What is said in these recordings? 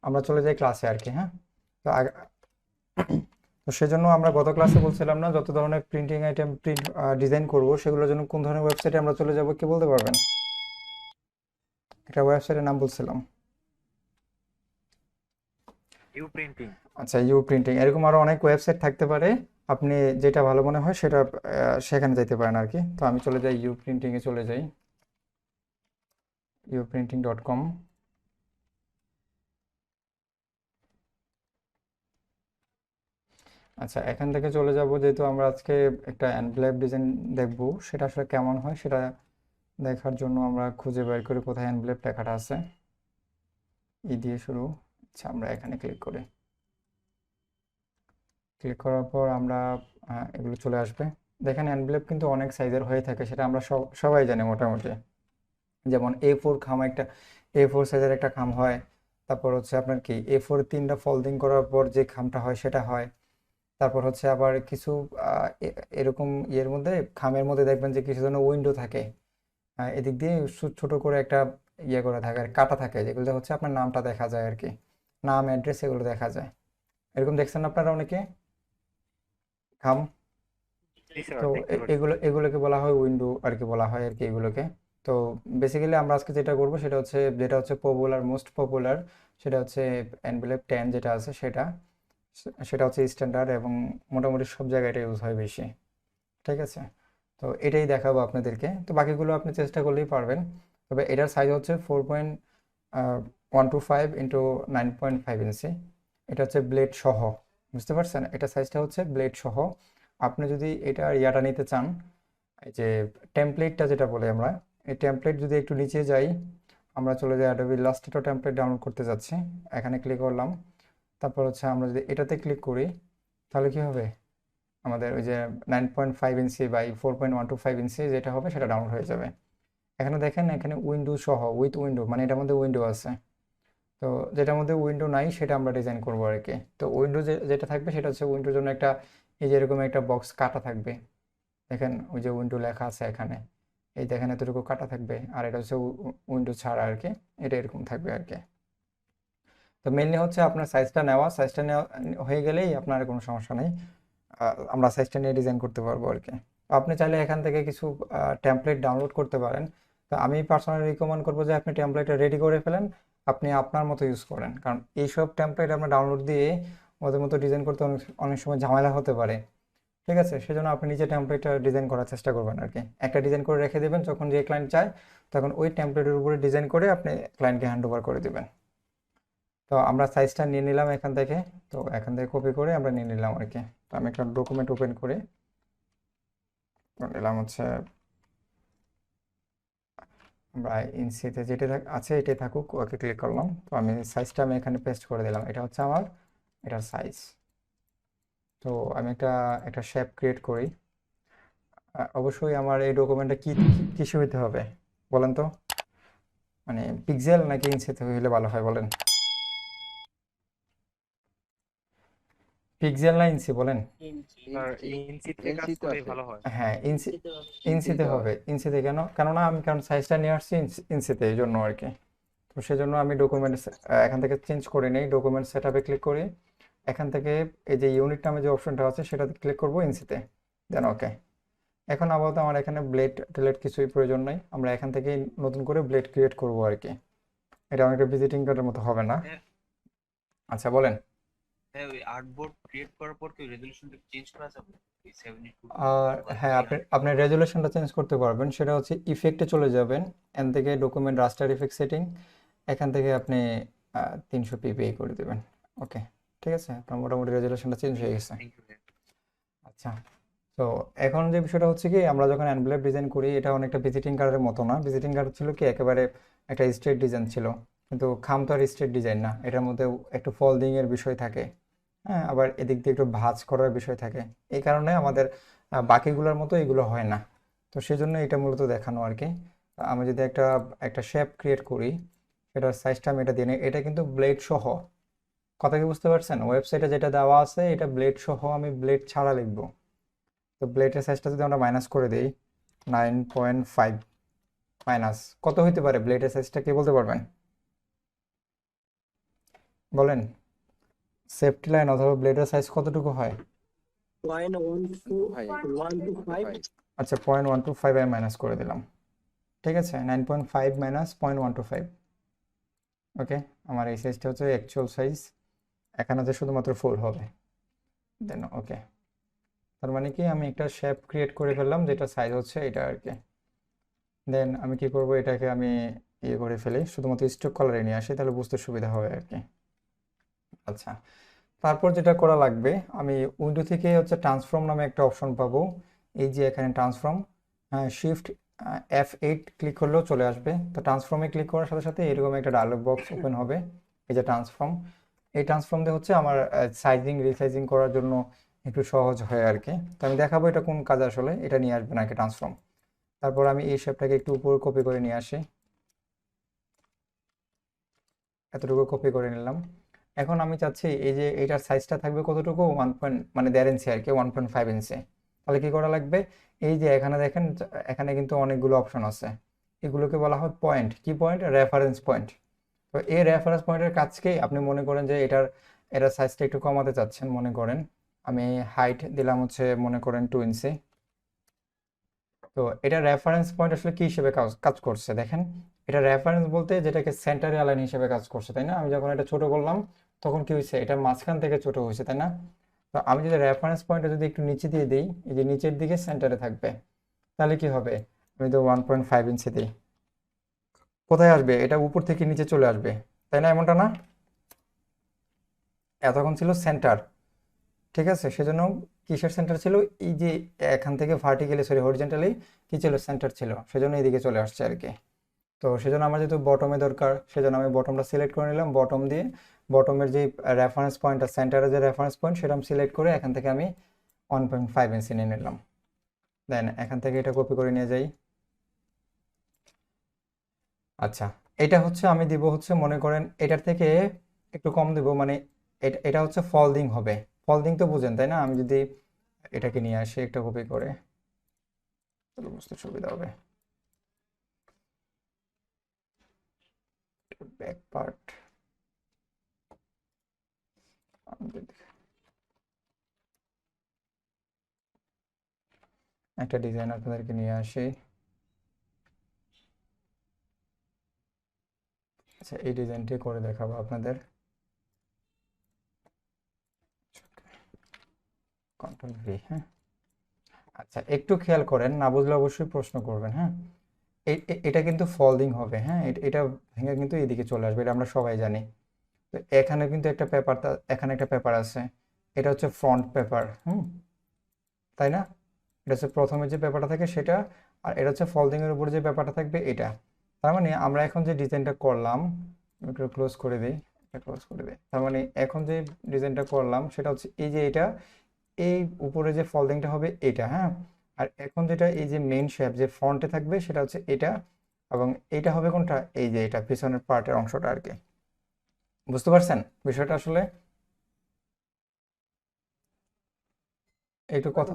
আমরা চলে যাই ক্লাসে আর কি। হ্যাঁ, তো তো সেজন্য আমরা গত ক্লাসে বলছিলাম না, যত ধরনের প্রিন্টিং আইটেম প্রিন্ট ডিজাইন করব সেগুলোর জন্য কোন ধরনের ওয়েবসাইটে আমরা চলে যাব, কি বলতে পারবেন? একটা ওয়েবসাইটের নাম বলছিলাম। U printing. আচ্ছা, ইউ প্রিন্টিং, এরকম আরো অনেক ওয়েবসাইট থাকতে পারে। আপনি যেটা ভালো মনে হয় সেটা সেখানে যেতে পারেন আর কি। তো আমি চলে যাই ইউ প্রিন্টিং এ, চলে যাই uprinting.com। আচ্ছা, এখান থেকে চলে যাব, যেহেতু আমরা আজকে একটা এনভেলপ ডিজাইন দেখব, সেটা আসলে কেমন হয় সেটা দেখার জন্য আমরা খুঁজে বের করি কোথায় এনভেলপ লেখাটা আছে। ই দিয়ে শুরু। আচ্ছা, আমরা এখানে ক্লিক করি। ক্লিক করার পর আমরা এগুলো চলে আসবে। দেখেন এনভেলপ কিন্তু অনেক সাইজের হয়ে থাকে, সেটা আমরা সবাই জানি মোটামুটি। যেমন A4 খাম, একটা A4 সাইজের একটা খাম হয়। তারপর হচ্ছে আপনার কি A4 তিনটা ফোল্ডিং করার পর যে খামটা হয় সেটা হয়। তারপর হচ্ছে আবার কিছু এরকম ইয়ের মধ্যে, খামের মধ্যে দেখবেন যে কিছু ধরনের উইন্ডো থাকে। এদিক দিয়ে ছোট করে একটা ইয়ে করা থাকে আর কাটা থাকে, যেগুলো হচ্ছে আপনার নামটা দেখা যায় আর কি। নাম, অ্যাড্রেস এগুলো দেখা যায়। এরকম দেখছেন আপনারা অনেকে খাম। জি স্যার, তো দেখতে পাচ্ছি। এগুলোকে বলা হয় উইন্ডো আর কি, বলা হয় আর কি এগুলোকে। তো বেসিক্যালি আমরা আজকে যেটা করব যেটা হচ্ছে পপুলার, মোস্ট পপুলার, সেটা হচ্ছে এনভেলপ 10 যেটা আছে সেটা। সেটা হচ্ছে স্ট্যান্ডার্ড এবং মোটামুটি সব জায়গায় এটা ইউজ হয় বেশি। ঠিক আছে, তো এটাই দেখাবো আপনাদেরকে। তো বাকিগুলো আপনি চেষ্টা করলেই পারবেন। তবে এটার সাইজ হচ্ছে 4.125 × 9.5 ইঞ্চি। এটা হচ্ছে ব্লেড সহ, বুঝতে পারছেন? এটা সাইজটা হচ্ছে ব্লেড সহ। আপনি যদি এটার ইয়াটা নিতে চান, এই যে টেমপ্লেটটা যেটা বলে আমরা, এই টেমপ্লেট যদি একটু নিচে যাই, আমরা চলে যাই অ্যাডোবি ইলাস্ট্রেটর টেমপ্লেট ডাউনলোড করতে যাচ্ছি। এখানে ক্লিক করলাম। তারপর হচ্ছে আমরা যদি এটাতে ক্লিক করি, তাহলে কি হবে? আমাদের ওই যে 9.5 ইঞ্চি বাই 4.125 ইঞ্চি যেটা হবে সেটা ডাউনলোড হয়ে যাবে। এখানে দেখেন, এখানে উইন্ডো সহ, উইথ উইন্ডো, মানে এটার মধ্যে উইন্ডো আছে। তো যেটার মধ্যে উইন্ডো নাই সেটা আমরা ডিজাইন করবো আর কি। তো উইন্ডো যেটা থাকবে সেটা হচ্ছে উইন্ডোর জন্য একটা, এই যে এরকম একটা বক্স কাটা থাকবে। দেখেন ওই যে উইন্ডো লেখা আছে এখানে, এই দেখেন এতটুকু কাটা থাকবে। আর এটা হচ্ছে উইন্ডো ছাড়া আর কি, এটা এরকম থাকবে আর কি। তো মেনলি হচ্ছে আপনার সাইজটা নেওয়া হয়ে গেলেই আপনার কোনো সমস্যা নেই। আমরা সাইজটা নিয়ে ডিজাইন করতে পারবো আর কি। তো আপনি চাইলে এখান থেকে কিছু টেমপ্লেট ডাউনলোড করতে পারেন। তো আমি পার্সোনালি রিকমেন্ড করবো যে আপনি টেমপ্লেটটা রেডি করে ফেলেন, আপনি আপনার মতো ইউজ করেন। কারণ এইসব টেমপ্লেট আমরা ডাউনলোড দিয়ে ওদের মতো ডিজাইন করতে অনেক অনেক সময় ঝামেলা হতে পারে। ঠিক আছে, সেজন্য আপনি নিজে টেমপ্লেটটা ডিজাইন করার চেষ্টা করবেন আর কি। একটা ডিজাইন করে রেখে দেবেন, যখন যে ক্লায়েন্ট চায় তখন ওই টেমপ্লেটের উপরে ডিজাইন করে আপনি ক্লায়েন্টকে হ্যান্ড ওভার করে দেবেন। তো আমরা সাইজটা নিয়ে নিলাম এখান থেকে। তো এখান থেকে কপি করে আমরা নিয়ে নিলাম আর কি। তো আমি একটা ডকুমেন্ট ওপেন করে নিলাম হচ্ছে, আমরা ইনসিতে যেটা আছে এটাই থাকুক, ওকে ক্লিক করলাম। তো আমি সাইজটা এখানে পেস্ট করে দিলাম, এটা হচ্ছে আমার এটার সাইজ। তো আমি একটা একটা শেপ ক্রিয়েট করি। অবশ্যই আমার এই ডকুমেন্টটা কি কিসে হইতে হবে বলেন তো? মানে পিক্সেল নাকি ইঞ্চিতে হইলে ভালো হয় বলেন? পিক্সেল না ইঞ্চি বলেন? স্যার, ইঞ্চিতে কাজ এনসিতে করলেই আছে। ভালো হয়। হ্যাঁ, ইঞ্চিতে এনসিতে হবে। ইঞ্চিতে কেন? কেননা আমি কারণ সাইজটা নিয়ে আসছি ইঞ্চিতে, এই জন্য আর কি। তো সেজন্য আমি ডকুমেন্ট এখান থেকে চেঞ্জ করে নিই, ডকুমেন্ট সেট আপে ক্লিক করি। এখান থেকে এই যে ইউনিট নামে যে অপশনটা আছে সেটাতে ক্লিক করবো ইঞ্চিতে, দেন ওকে। এখন আপাতত আমার এখানে ব্লেড টেলেট কিছুই প্রয়োজন নাই, আমরা এখান থেকে নতুন করে ব্লেড ক্রিয়েট করবো আর কি। এটা অনেকটা ভিজিটিং কার্ডের মতো হবে না? হ্যাঁ, আচ্ছা বলেন। হ্যাঁ, ওই আর্টবোর্ড ক্রিয়েট করার পর কি রেজলিউশনটা চেঞ্জ করা যাবে? এই 72 আর বা হ্যাঁ, আপনি 300? আপনার রেজুলেশনটা চেঞ্জ করতে পারবেন, সেটা হচ্ছে ইফেক্টে চলে যাবেন। এখান থেকে ডকুমেন্ট রাস্টার ইফেক্ট সেটিং, এখান থেকে আপনি 300 পিপিআই করে দেবেন। ওকে, ঠিক আছে, আপনার মোটামুটি রেজুলেশনটা চেঞ্জ হয়ে গেছে। Thank you. আচ্ছা, তো এখন যে বিষয়টা হচ্ছে কি, আমরা যখন এনভেলপ ডিজাইন করি এটা অনেকটা ভিজিটিং কার্ডের মতো না। ভিজিটিং কার্ড ছিল কি একেবারে একটা স্ট্রেট ডিজাইন ছিল, কিন্তু খাম তো আর স্ট্রেট ডিজাইন না, এটার মধ্যে একটু ফোল্ডিং এর বিষয় থাকে। হ্যাঁ, আবার এদিক দিয়ে একটু ভাঁজ করার বিষয় থাকে। এই কারণে আমাদের বাকিগুলোর মতো এগুলো হয় না। তো সেই জন্য এটা মূলত দেখানো আর কি। আমি যদি একটা একটা শেপ ক্রিয়েট করি, সেটার সাইজটা আমি এটা দিয়ে নিই। এটা কিন্তু ব্লেড সহ, কথা কি বুঝতে পারছেন? ওয়েবসাইটে যেটা দেওয়া আছে এটা ব্লেড সহ, আমি ব্লেড ছাড়া লিখবো। তো ব্লেডের সাইজটা যদি আমরা মাইনাস করে দিই, 9.5 মাইনাস কত হইতে পারে ব্লেডের সাইজটা, কে বলতে পারবেন? বলেন সেফটি লাইন অথবা ব্লেডের সাইজ কতটুকু হয়? 1.125 আচ্ছা 0.125 আমি মাইনাস করে দিলাম, ঠিক আছে 9.5 মাইনাস 0.125। ওকে, আমার এই সাইজটা হচ্ছে অ্যাকচুয়াল সাইজ, এখানে যে শুধুমাত্র 4 হবে। দেন ওকে, তার মানে কি আমি একটা শেপ ক্রিয়েট করে ফেললাম যেটা সাইজ হচ্ছে এটা আর কি। দেন আমি কি করব, এটাকে আমি ইয়ে করে ফেলি, শুধুমাত্র স্ট্রোক কালারে নিয়ে আসি, তাহলে বুঝতে সুবিধা হবে আর কি। আচ্ছা, তারপর যেটা করা লাগবে, আমি উইন্ডো থেকে হচ্ছে ট্রান্সফর্ম নামে একটা অপশন পাবো। এই যে এখানে ট্রান্সফর্ম, শিফট F8 ক্লিক করলেও চলে আসবে। তো ট্রান্সফর্মে ক্লিক করার সাথে সাথে এরকম একটা ডায়লগ বক্স ওপেন হবে। এই যে ট্রান্সফর্ম, এই ট্রান্সফর্ম দিয়ে হচ্ছে আমার সাইজিং রিসাইজিং করার জন্য একটু সহজ হয় আর কি। তো আমি দেখাবো এটা কোন কাজ, আসলে এটা নিয়ে আসবে নাকি ট্রান্সফর্ম। তারপর আমি এই শেপটাকে একটু উপর কপি করে নিয়ে আসি, এতটুকু কপি করে নিলাম। এখন আমি চাচ্ছি এই যে এটার সাইজটা থাকবে কতটুকু, 1 মানে 1.5 ইঞ্চি আর কি, 1.5 ইঞ্চি। তাহলে কি করা লাগবে, এই যে এখানে দেখেন এখানে কিন্তু অনেকগুলো অপশন আছে, এগুলোকে বলা হয় পয়েন্ট। কি পয়েন্ট? Reference point. তো এই রেফারেন্স পয়েন্টের কাজকে আপনি মনে করেন যে এটার সাইজটা একটু কমাতে চাচ্ছেন, মনে করেন আমি হাইট দিলাম হচ্ছে মনে করেন 2 ইঞ্চি। তো এটা রেফারেন্স পয়েন্ট আসলে কি হিসেবে কাজ কাজ করছে দেখেন, এটা রেফারেন্স বলতে যেটাকে সেন্টারে অ্যালাইন হিসেবে কাজ করছে, তাই না? আমি যখন এটা ছোট করলাম তখন কি হয়েছে, এটা মাঝখান থেকে ছোট হয়েছে, তাই না? তো আমি যদি রেফারেন্স পয়েন্টটা যদি একটু নিচে দিয়ে দিই, এই যে নিচের দিকে সেন্টারে থাকবে, তাহলে কি হবে, আমি তো 1.5 ইঞ্চি দিই, কোথায় আসবে, এটা উপর থেকে নিচে চলে আসবে, তাই না? এমনটা না? এতক্ষণ ছিল সেন্টার, ঠিক আছে, সেজন্য কিসের সেন্টার ছিল, এই যে এখান থেকে ভার্টিক্যালি সরি হরিজন্টালি কি ছিল, সেন্টার ছিল, সেজন্য এইদিকে চলে আসছে আর কি। তো সেজন্য আমার যেহেতু বটমে দরকার, সেজন্য আমি বটমটা সিলেক্ট করে নিলাম, বটম দিয়ে বটমের যে রেফারেন্স পয়েন্টটা সেন্টারে যে রেফারেন্স পয়েন্ট সেটা আমি সিলেক্ট করে এখান থেকে আমি 1.5 ইঞ্চি নিয়ে নিলাম। দেন এখান থেকে এটা কপি করে নিয়ে যাই। আচ্ছা, এটা হচ্ছে আমি দিব হচ্ছে মনে করেন এটার থেকে একটু কম দিব, মানে এটা হচ্ছে ফলদিং হবে। ফলদিং তো বুঝেন তাই না? আমি যদি এটাকে নিয়ে আসি একটা কপি করে, তাহলে বুঝতে সুবিধা হবে। ব্যাক পার্ট একটা ডিজাইন আপনাদেরকে নিয়ে আসি। আচ্ছা, এই ডিজাইনটি করে দেখাবো আপনাদের। কন্ট্রোল ভি, হ্যাঁ। আচ্ছা, একটু খেয়াল করেন, না বুঝলে অবশ্যই প্রশ্ন করবেন, হ্যাঁ। এটা কিন্তু ফোল্ডিং হবে, হ্যাঁ, এটা ভেঙে কিন্তু এদিকে চলে আসবে, এটা আমরা সবাই জানি। তো এখানে কিন্তু একটা পেপার, এখানে একটা পেপার আছে, এটা হচ্ছে ফ্রন্ট পেপার, তাই না? এটা হচ্ছে প্রথমে যে পেপারটা থাকে সেটা, আর এটা হচ্ছে ফোল্ডিং এর উপরে যে পেপারটা থাকবে এটা। তার মানে আমরা এখন যে ডিজাইনটা করলাম, একটু ক্লোজ করে দিই, এটা ক্লোজ করে দিই। তার মানে এখন যে ডিজাইনটা করলাম সেটা হচ্ছে এই যে এটা, এই উপরে যে ফোল্ডিংটা হবে এটা, হ্যাঁ। আর এখন যেটা এই যে মেইন শেপ যে ফ্রন্টে থাকবে সেটা হচ্ছে এটা, এবং এটা হবে কোনটা, এই যে এটা পিছনের পার্টের অংশটা আর কি। বুঝতে পারছেন বিষয়টা আসলে? একটু কথা,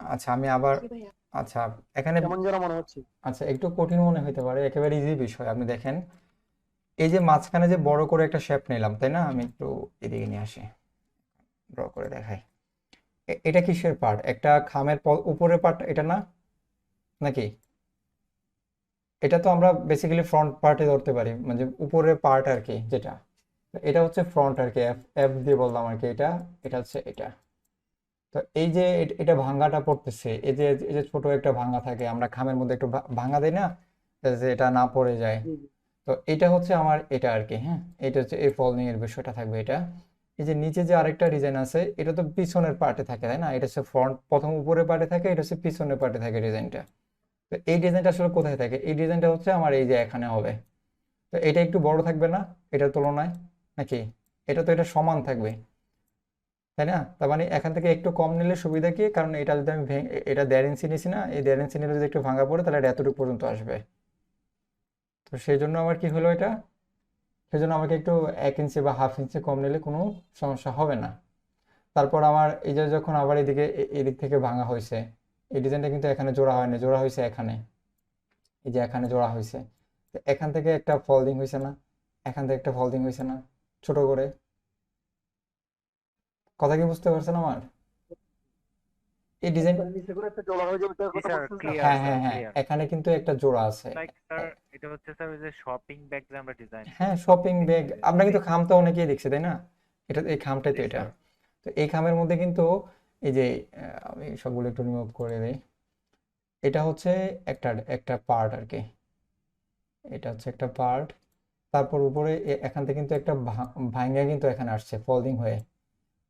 আচ্ছা আমি আবার, আচ্ছা এখানে, কেমন যেন মনে হচ্ছে। আচ্ছা একটু কঠিন মনে হতে পারে, একেবারে ইজি বিষয়। আপনি দেখেন এই যে মাঝখানে যে বড় করে একটা শেপ নিলাম, তাই না? আমি একটু এদিকে নিয়ে আসি, ড্র করে দেখাই। এটা কিসের পার্ট, একটা খামের উপরের পার্ট এটা না, নাকি? এটা তো আমরা বেসিক্যালি ফ্রন্ট পার্টে ধরতে পারি, মানে উপরের পার্ট আর কি, যেটা তো এটা হচ্ছে ফ্রন্ট আর কি, এফ এফ দিয়ে বললাম আর কি। এটা এটা হচ্ছে এটা। তো এই যে এটা ভাঙাটা পড়তেছে, এই যে ছোট একটা ভাঙা থাকে, আমরা খামের মধ্যে একটু ভাঙা দেই না, যে এটা না পড়ে যায়। তো এটা হচ্ছে আমার এটা আর কি, হ্যাঁ। এটা হচ্ছে এই ফলনিং এর বিষয়টা থাকবে এটা। এই যে নিচে যে আরেকটা ডিজাইন আছে, এটা তো পিছনের পার্টে থাকে, তাই না? এটা হচ্ছে ফ্রন্ট, প্রথম উপরের পার্টে থাকে, এটা হচ্ছে পিছনের পার্টে থাকে ডিজাইনটা। তো এই ডিজাইনটা আসলে কোথায় থাকে, এই ডিজাইনটা হচ্ছে আমার এই যে এখানে হবে। তো এটা একটু বড় থাকবে না এটার তুলনায়, নাকি? এটা তো এটা সমান থাকবে, তাই না? তার মানে এখান থেকে একটু কম নিলে সুবিধা কি, কারণ এটা যদি আমি এটা 1.5 ইঞ্চি নিছি না, এই 1.5 ইঞ্চি নিলে যদি একটু ভাঙা পড়ে তাহলে এটা এতটুকু পর্যন্ত আসবে। তো সেই জন্য আমার কি হলো এটা, সেই জন্য আমাকে একটু 1 ইঞ্চি বা হাফ ইঞ্চি কম নিলে কোনো সমস্যা হবে না। তারপর আমার এই যে যখন আবার এদিকে এদিক থেকে ভাঙা হয়েছে, এই ডিজাইনটা কিন্তু এখানে জোড়া হয়নি, জোড়া হয়েছে এখানে, এই যে এখানে জোড়া হয়েছে। তো এখান থেকে একটা ফোল্ডিং হয়েছে না, এখান থেকে একটা ফোল্ডিং হয়েছে না, ছোট করে। কথা কি বুঝতে পারছেন আমার? এই ডিজাইন, নিচে করে একটা জোড়া হয়ে যাবে, ওটার জি কথা স্যার, বলছেন স্যার? ক্লিয়ার হ্যাঁ স্যার, হ্যাঁ হ্যাঁ, ক্লিয়ার। এখানে কিন্তু একটা জোড়া আছে। লাইক স্যার, এটা হচ্ছে স্যার ওই যে শপিং ব্যাগ যে আমরা ডিজাইন করি। হ্যাঁ, শপিং ব্যাগ আমরা কিন্তু Bag, খাম তো অনেকেই দেখছি, তাই না? এটা এই খামটাই তো জি এটা। স্যার। তো এই খামের মধ্যে কিন্তু এই যে আমি সবগুলো একটু রিমুভ করে দিই। এটা হচ্ছে একটা একটা পার্ট আর কি। এটা হচ্ছে একটা পার্ট। তারপর উপরে এখান থেকে কিন্তু একটা ভাঙা কিন্তু এখানে আসছে ফোল্ডিং হয়ে,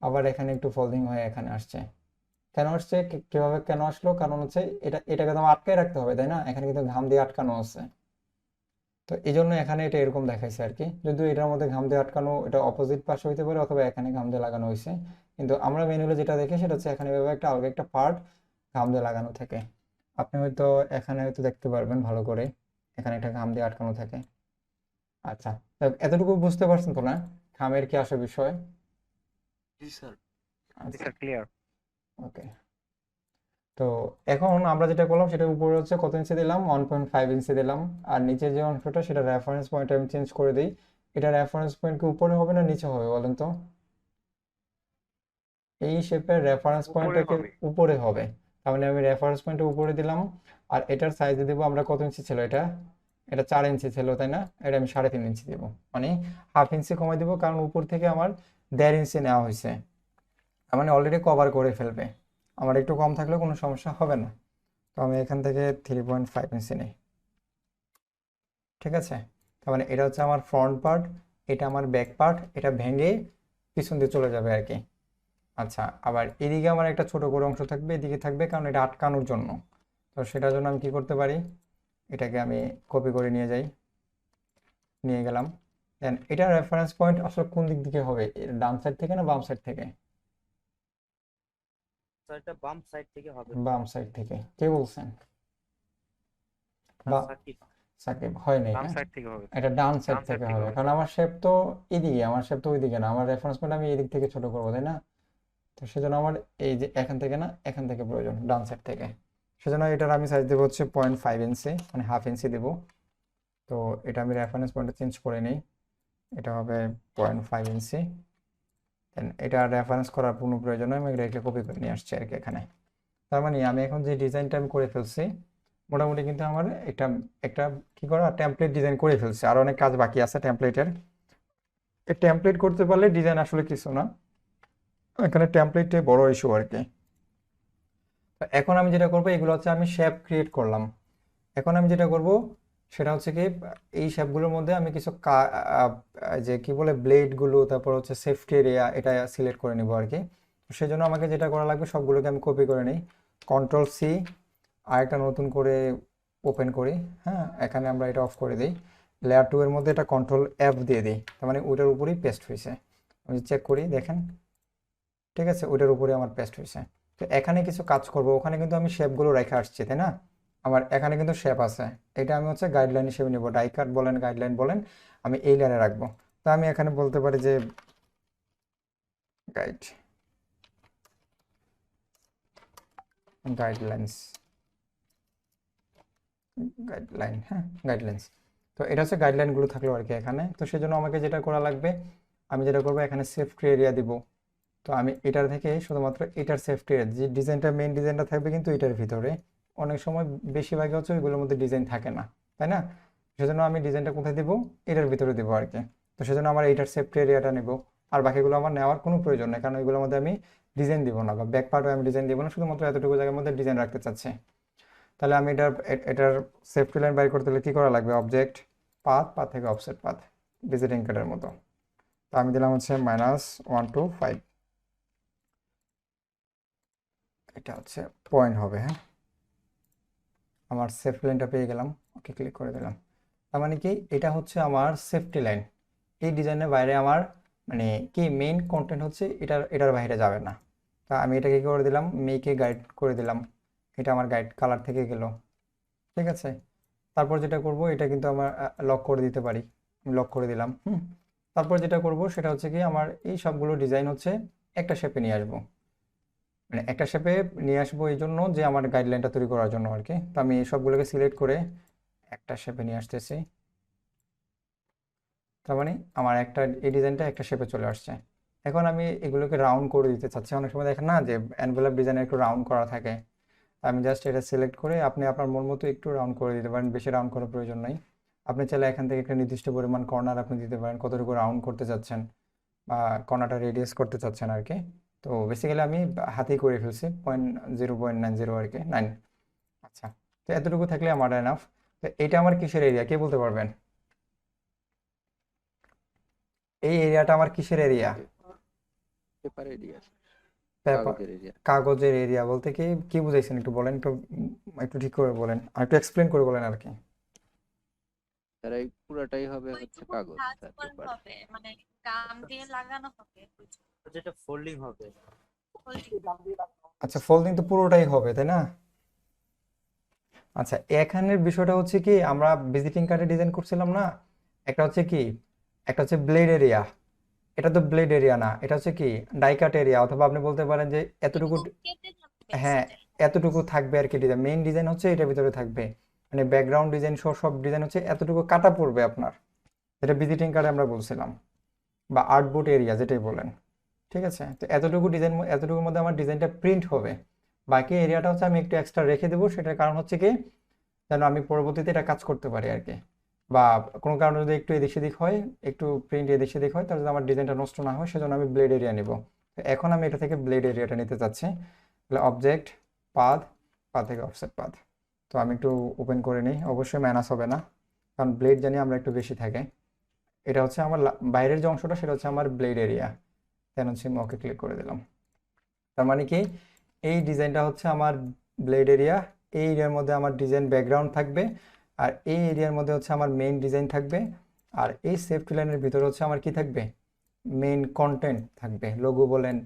আবার এখানে একটু ফোল্ডিং হয়ে এখানে আসছে। কেন আসছে, কিভাবে কেন আসলো? কারণ হচ্ছে এটাকে তো আটকায় রাখতে হবে, তাই না? এখানে কিন্তু ঘাম দিয়ে আটকানো আছে। তো এই জন্য এখানে এটা এরকম দেখাইছে আর কি। যদিও এটার মধ্যে ঘাম দিয়ে আটকানো, এটা অপোজিট পাশে হইতে পারে, অথবা এখানে ঘাম দিয়ে লাগানো হয়েছে। কিন্তু আমরা ম্যানুয়ালি যেটা দেখি সেটা হচ্ছে এখানে এভাবে একটা আলাদা একটা পার্ট ঘাম দিয়ে লাগানো থাকে। আপনি হয়তো এখানে হয়তো দেখতে পারবেন ভালো করে, এখানে একটা ঘাম দিয়ে আটকানো থাকে। আচ্ছা, তা এতটুকু বুঝতে পারছেন তো না খামের কি আসে বিষয়? জি স্যার। জি আচ্ছা, স্যার, ক্লিয়ার। ওকে। তো এখন আমরা যেটা করলাম সেটা উপরে হচ্ছে কত ইঞ্চি দিলাম, 1.5 ইঞ্চি দিলাম। আর নিচের যে অংশটা সেটা রেফারেন্স পয়েন্ট আমি চেঞ্জ করে দিই। এটা রেফারেন্স পয়েন্ট কি উপরে হবে না নিচে হবে বলেন তো? এই শেপের রেফারেন্স উপরে পয়েন্টটাকে হবে। উপরে হবে। তার মানে আমি রেফারেন্স পয়েন্টটা উপরে দিলাম। আর এটার সাইজ দেবো আমরা, কত ইঞ্চি ছিল এটা? এটা 4 ইঞ্চি ছিল, তাই না? এটা আমি 3.5 ইঞ্চি দেবো, মানে হাফ ইঞ্চি কমাই দিব, কারণ উপর থেকে আমার 1.5 ইঞ্চি নেওয়া হয়েছে। তার মানে অলরেডি কভার করে ফেলবে। আমার একটু কম থাকলেও কোনো সমস্যা হবে না। তো আমি এখান থেকে 3.5 ইঞ্চি নিই, ঠিক আছে? তার মানে এটা হচ্ছে আমার ফ্রন্ট পার্ট, এটা আমার ব্যাক পার্ট, এটা ভেঙে পিছন দিয়ে চলে যাবে আর কি। আচ্ছা, আবার এদিকে আমার একটা ছোট করে অংশ থাকবে, এদিকে থাকবে, কারণ এটা আটকানোর জন্য। তো সেটার জন্য আমি কি করতে পারি, এটাকে আমি কপি করে নিয়ে যাই, নিয়ে গেলাম। দেন এটা রেফারেন্স পয়েন্ট আসলে কোন দিক দিকে হবে, এর ডান সাইড থেকে না বাম সাইড থেকে? স্যার এটা বাম সাইড থেকে হবে। বাম সাইড থেকে, কে বলছেন? স্যার বা সাকিব। সাকিব হয় নাই, বাম হ্যাঁ? সাইড থেকে হবে। এটা ডান সাইড ডান সাইড থেকে থেকে হবে, হবে কারণ স্যার। আমার শেপ তো এদিকে, আমার শেপ তো ওইদিকে না, আমার রেফারেন্স পয়েন্ট আমি এদিক থেকে ছোট করবো, তাই না? তো সেজন্য আমার এই যে এখান থেকে না এখান থেকে প্রয়োজন, ডান সাইড থেকে। সেজন্য এটার আমি সাইজ দেবো হচ্ছে 0.5 ইঞ্চি, মানে হাফ ইঞ্চি দেবো। তো এটা আমি রেফারেন্স পয়েন্টটা চেঞ্জ করে নিই, এটা হবে 0.5 ইঞ্চি। দেন এটা রেফারেন্স করার কোনো প্রয়োজন নেই, আমি এটা কপি করে নিয়ে আসছি আর কি এখানে। তার মানে আমি এখন যে ডিজাইনটা আমি করে ফেলছি, মোটামুটি কিন্তু আমার একটা একটা কি করা টেমপ্লেট ডিজাইন করে ফেলছি, আর অনেক কাজ বাকি আছে টেমপ্লেটের। এই টেমপ্লেট করতে পারলে ডিজাইন আসলে কিছু না, এখানে টেমপ্লেটে বড় ইস্যু আর কি। তো এখন আমি যেটা করবো, এগুলো হচ্ছে আমি শেপ ক্রিয়েট করলাম। এখন আমি যেটা করব সেটা হচ্ছে কি, এই শেপগুলোর মধ্যে আমি কিছু যে কি বলে ব্লেডগুলো, তারপর হচ্ছে সেফটি এরিয়া, এটা সিলেক্ট করে নিব আর কি। সেই জন্য আমাকে যেটা করা লাগবে, সবগুলোকে আমি কপি করে নিই, Ctrl+C, আর একটা নতুন করে ওপেন করি। হ্যাঁ, এখানে আমরা এটা অফ করে দিই। লেয়ার 2 এর মধ্যে এটা Ctrl+F দিয়ে দিই, তার মানে ওইটার উপরেই পেস্ট হয়েছে। আমি চেক করি, দেখেন, ঠিক আছে, ওইটার উপরে আমার পেস্ট হয়েছে। তো এখানে কিছু কাজ করব, ওখানে কিন্তু আমি শেপগুলো রেখে আসছি, তাই না? আমার এখানে কিন্তু শেপ আছে, এটা আমি হচ্ছে গাইডলাইন হিসেবে নিব, ডাই কাট বলেন গাইডলাইন বলেন, আমি এই লেয়ারে রাখবো। তো আমি এখানে বলতে পারি যে গাইড গাইডলাইন্স গাইডলাইন, হ্যাঁ, গাইডলাইন্স। তো এটা হচ্ছে গাইডলাইনগুলো থাকলো আর কি এখানে। তো সেই জন্য আমাকে যেটা করা লাগবে, আমি যেটা করবো, এখানে সেফটি এরিয়া দিব। তো আমি এটার থেকে শুধুমাত্র এটার সেফটি এরিয়া, যে ডিজাইনটা মেইন ডিজাইনটা থাকবে কিন্তু এটার ভিতরে, অনেক সময় বেশিরভাগই হচ্ছে ওইগুলোর মধ্যে ডিজাইন থাকে না, তাই না? সেজন্য আমি ডিজাইনটা কোথায় দিব, এটার ভিতরে দেবো আর কি। তো সেজন্য আমার এইটার সেফটি এরিয়াটা নেব। আর বাকিগুলো আমার নেওয়ার কোনো প্রয়োজন নেই, কারণ ওইগুলোর মধ্যে আমি ডিজাইন দিব না, বা ব্যাক পার্টে আমি ডিজাইন দিব না, শুধুমাত্র এতটুকু জায়গার মধ্যে ডিজাইন রাখতে চাচ্ছি। তাহলে আমি এটার সেফটি লাইন বাইর করতে হলে কী করা লাগবে, অবজেক্ট পাথ, পাথ থেকে অফসেট পাথ, ভিজিটিং কার্ডের মতো। তো আমি দিলাম হচ্ছে -1 to 5, এটা হচ্ছে পয়েন্ট হবে, হ্যাঁ। আমার সেফটি লাইনটা পেয়ে গেলাম, ওকে ক্লিক করে দিলাম। তার মানে কি, এটা হচ্ছে আমার সেফটি লাইন। এই ডিজাইনের বাইরে আমার মানে কি মেইন কন্টেন্ট হচ্ছে এটার বাইরে যাবে না। তা আমি এটাকে কি করে দিলাম, মেকে গাইড করে দিলাম, এটা আমার গাইড কালার থেকে গেল, ঠিক আছে। তারপর যেটা করব, এটা কিন্তু আমার লক করে দিতে পারি, আমি লক করে দিলাম। তারপর যেটা করব সেটা হচ্ছে কি, আমার এই সবগুলো ডিজাইন হচ্ছে একটা শেপে নিয়ে আসবো, মানে একটা শেপে নিয়ে আসবো এই জন্য যে আমার গাইডলাইনটা তৈরি করার জন্য আর কি। তো আমি সবগুলোকে সিলেক্ট করে একটা শেপে নিয়ে আসতেছি, তার মানে আমার একটা এই ডিজাইনটা একটা শেপে চলে আসছে। এখন আমি এগুলোকে রাউন্ড করে দিতে চাচ্ছি। অনেক সময় দেখেন না যে এনভেলপ ডিজাইনে একটু রাউন্ড করা থাকে, আমি জাস্ট এটা সিলেক্ট করে আপনি আপনার মন মতো একটু রাউন্ড করে দিতে পারেন, বেশি রাউন্ড করার প্রয়োজন নাই। আপনি চাইলে এখান থেকে একটা নির্দিষ্ট পরিমাণ কর্নার আপনি দিতে পারেন, কতটুকু রাউন্ড করতে চাচ্ছেন বা কর্নারটা রেডিয়াস করতে চাচ্ছেন আর কি। তো বেসিক্যালি আমি হাতেই করে ফেলছি 0.90 আর কি 9। আচ্ছা, তো এতটুকু থাকলে আমার এনাফ। তো এটা আমার কিসের এরিয়া কে বলতে পারবেন? এই এরিয়াটা আমার কিসের এরিয়া? পেপার এরিয়া, পেপার, কাগজের এরিয়া। কাগজের এরিয়া বলতে কি কি বুঝাইছেন একটু বলেন, একটু একটু ঠিক করে বলেন, আর একটু এক্সপ্লেন করে বলেন আর কি। স্যার এই পুরোটাই হবে হচ্ছে ওইটুকু কাগজ ভাঁজ স্যার, করা পেপার। হবে, মানে গাম দিয়ে লাগানো হবে। যেটা ফোল্ডিং হবে। আচ্ছা, ফোল্ডিং তো পুরোটাই হবে তাই না? আচ্ছা, এখানের বিষয়টা হচ্ছে কি, আমরা ভিজিটিং কার্ডে ডিজাইন করছিলাম না, একটা হচ্ছে কি, একটা হচ্ছে ব্লেড এরিয়া, এটা তো ব্লেড এরিয়া না, এটা হচ্ছে কি ডাই কাট এরিয়া, অথবা আপনি বলতে পারেন যে এতটুকু, এটুকু কেটে থাকবে হ্যাঁ সেটাই। এতটুকু থাকবে আর কি। ডিজাইন, মেইন ডিজাইন হচ্ছে এটার ভিতরে থাকবে, মানে ব্যাকগ্রাউন্ড ডিজাইন সহ সব ডিজাইন হচ্ছে এতটুকু কাটা পড়বে আপনার, যেটা ভিজিটিং কার্ডে আমরা বলছিলাম, বা আর্টবোর্ড এরিয়া যেটাই বলেন। ঠিক আছে, তো এতটুকু ডিজাইন, এতটুকুর মধ্যে আমার ডিজাইনটা প্রিন্ট হবে। বাকি এরিয়াটা হচ্ছে আমি একটু এক্সট্রা রেখে দেবো, সেটার কারণ হচ্ছে কি, যেন আমি পরবর্তীতে এটা কাজ করতে পারি আর কি, বা কোনো কারণে যদি একটু এদিক সেদিক হয়, একটু প্রিন্ট এদিক সেদিক হয়, তাহলে যদি আমার ডিজাইনটা নষ্ট না হয়, সেজন্য আমি ব্লেড এরিয়া নিব। তো এখন আমি এটা থেকে ব্লেড এরিয়াটা নিতে চাচ্ছি। তাহলে অবজেক্ট, পাথ, পাথ থেকে অফসেট পাথ। তো আমি একটু ওপেন করে নিই, অবশ্যই মাইনাস হবে না, কারণ ব্লেড জানি আমরা একটু বেশি থাকে। এটা হচ্ছে আমার বাইরের যে অংশটা, সেটা হচ্ছে আমার ব্লেড এরিয়া। দেন হচ্ছে আমি ওকে ক্লিক করে দিলাম। তার মানে কি, এই ডিজাইনটা হচ্ছে আমার ব্লেড এরিয়া, এই এরিয়ার মধ্যে আমার ডিজাইন ব্যাকগ্রাউন্ড থাকবে, আর এই এরিয়ার মধ্যে হচ্ছে আমার মেইন ডিজাইন থাকবে, আর এই সেফটি লাইনের ভিতরে হচ্ছে আমার কি থাকবে, মেইন কন্টেন্ট থাকবে, লোগো বলেন,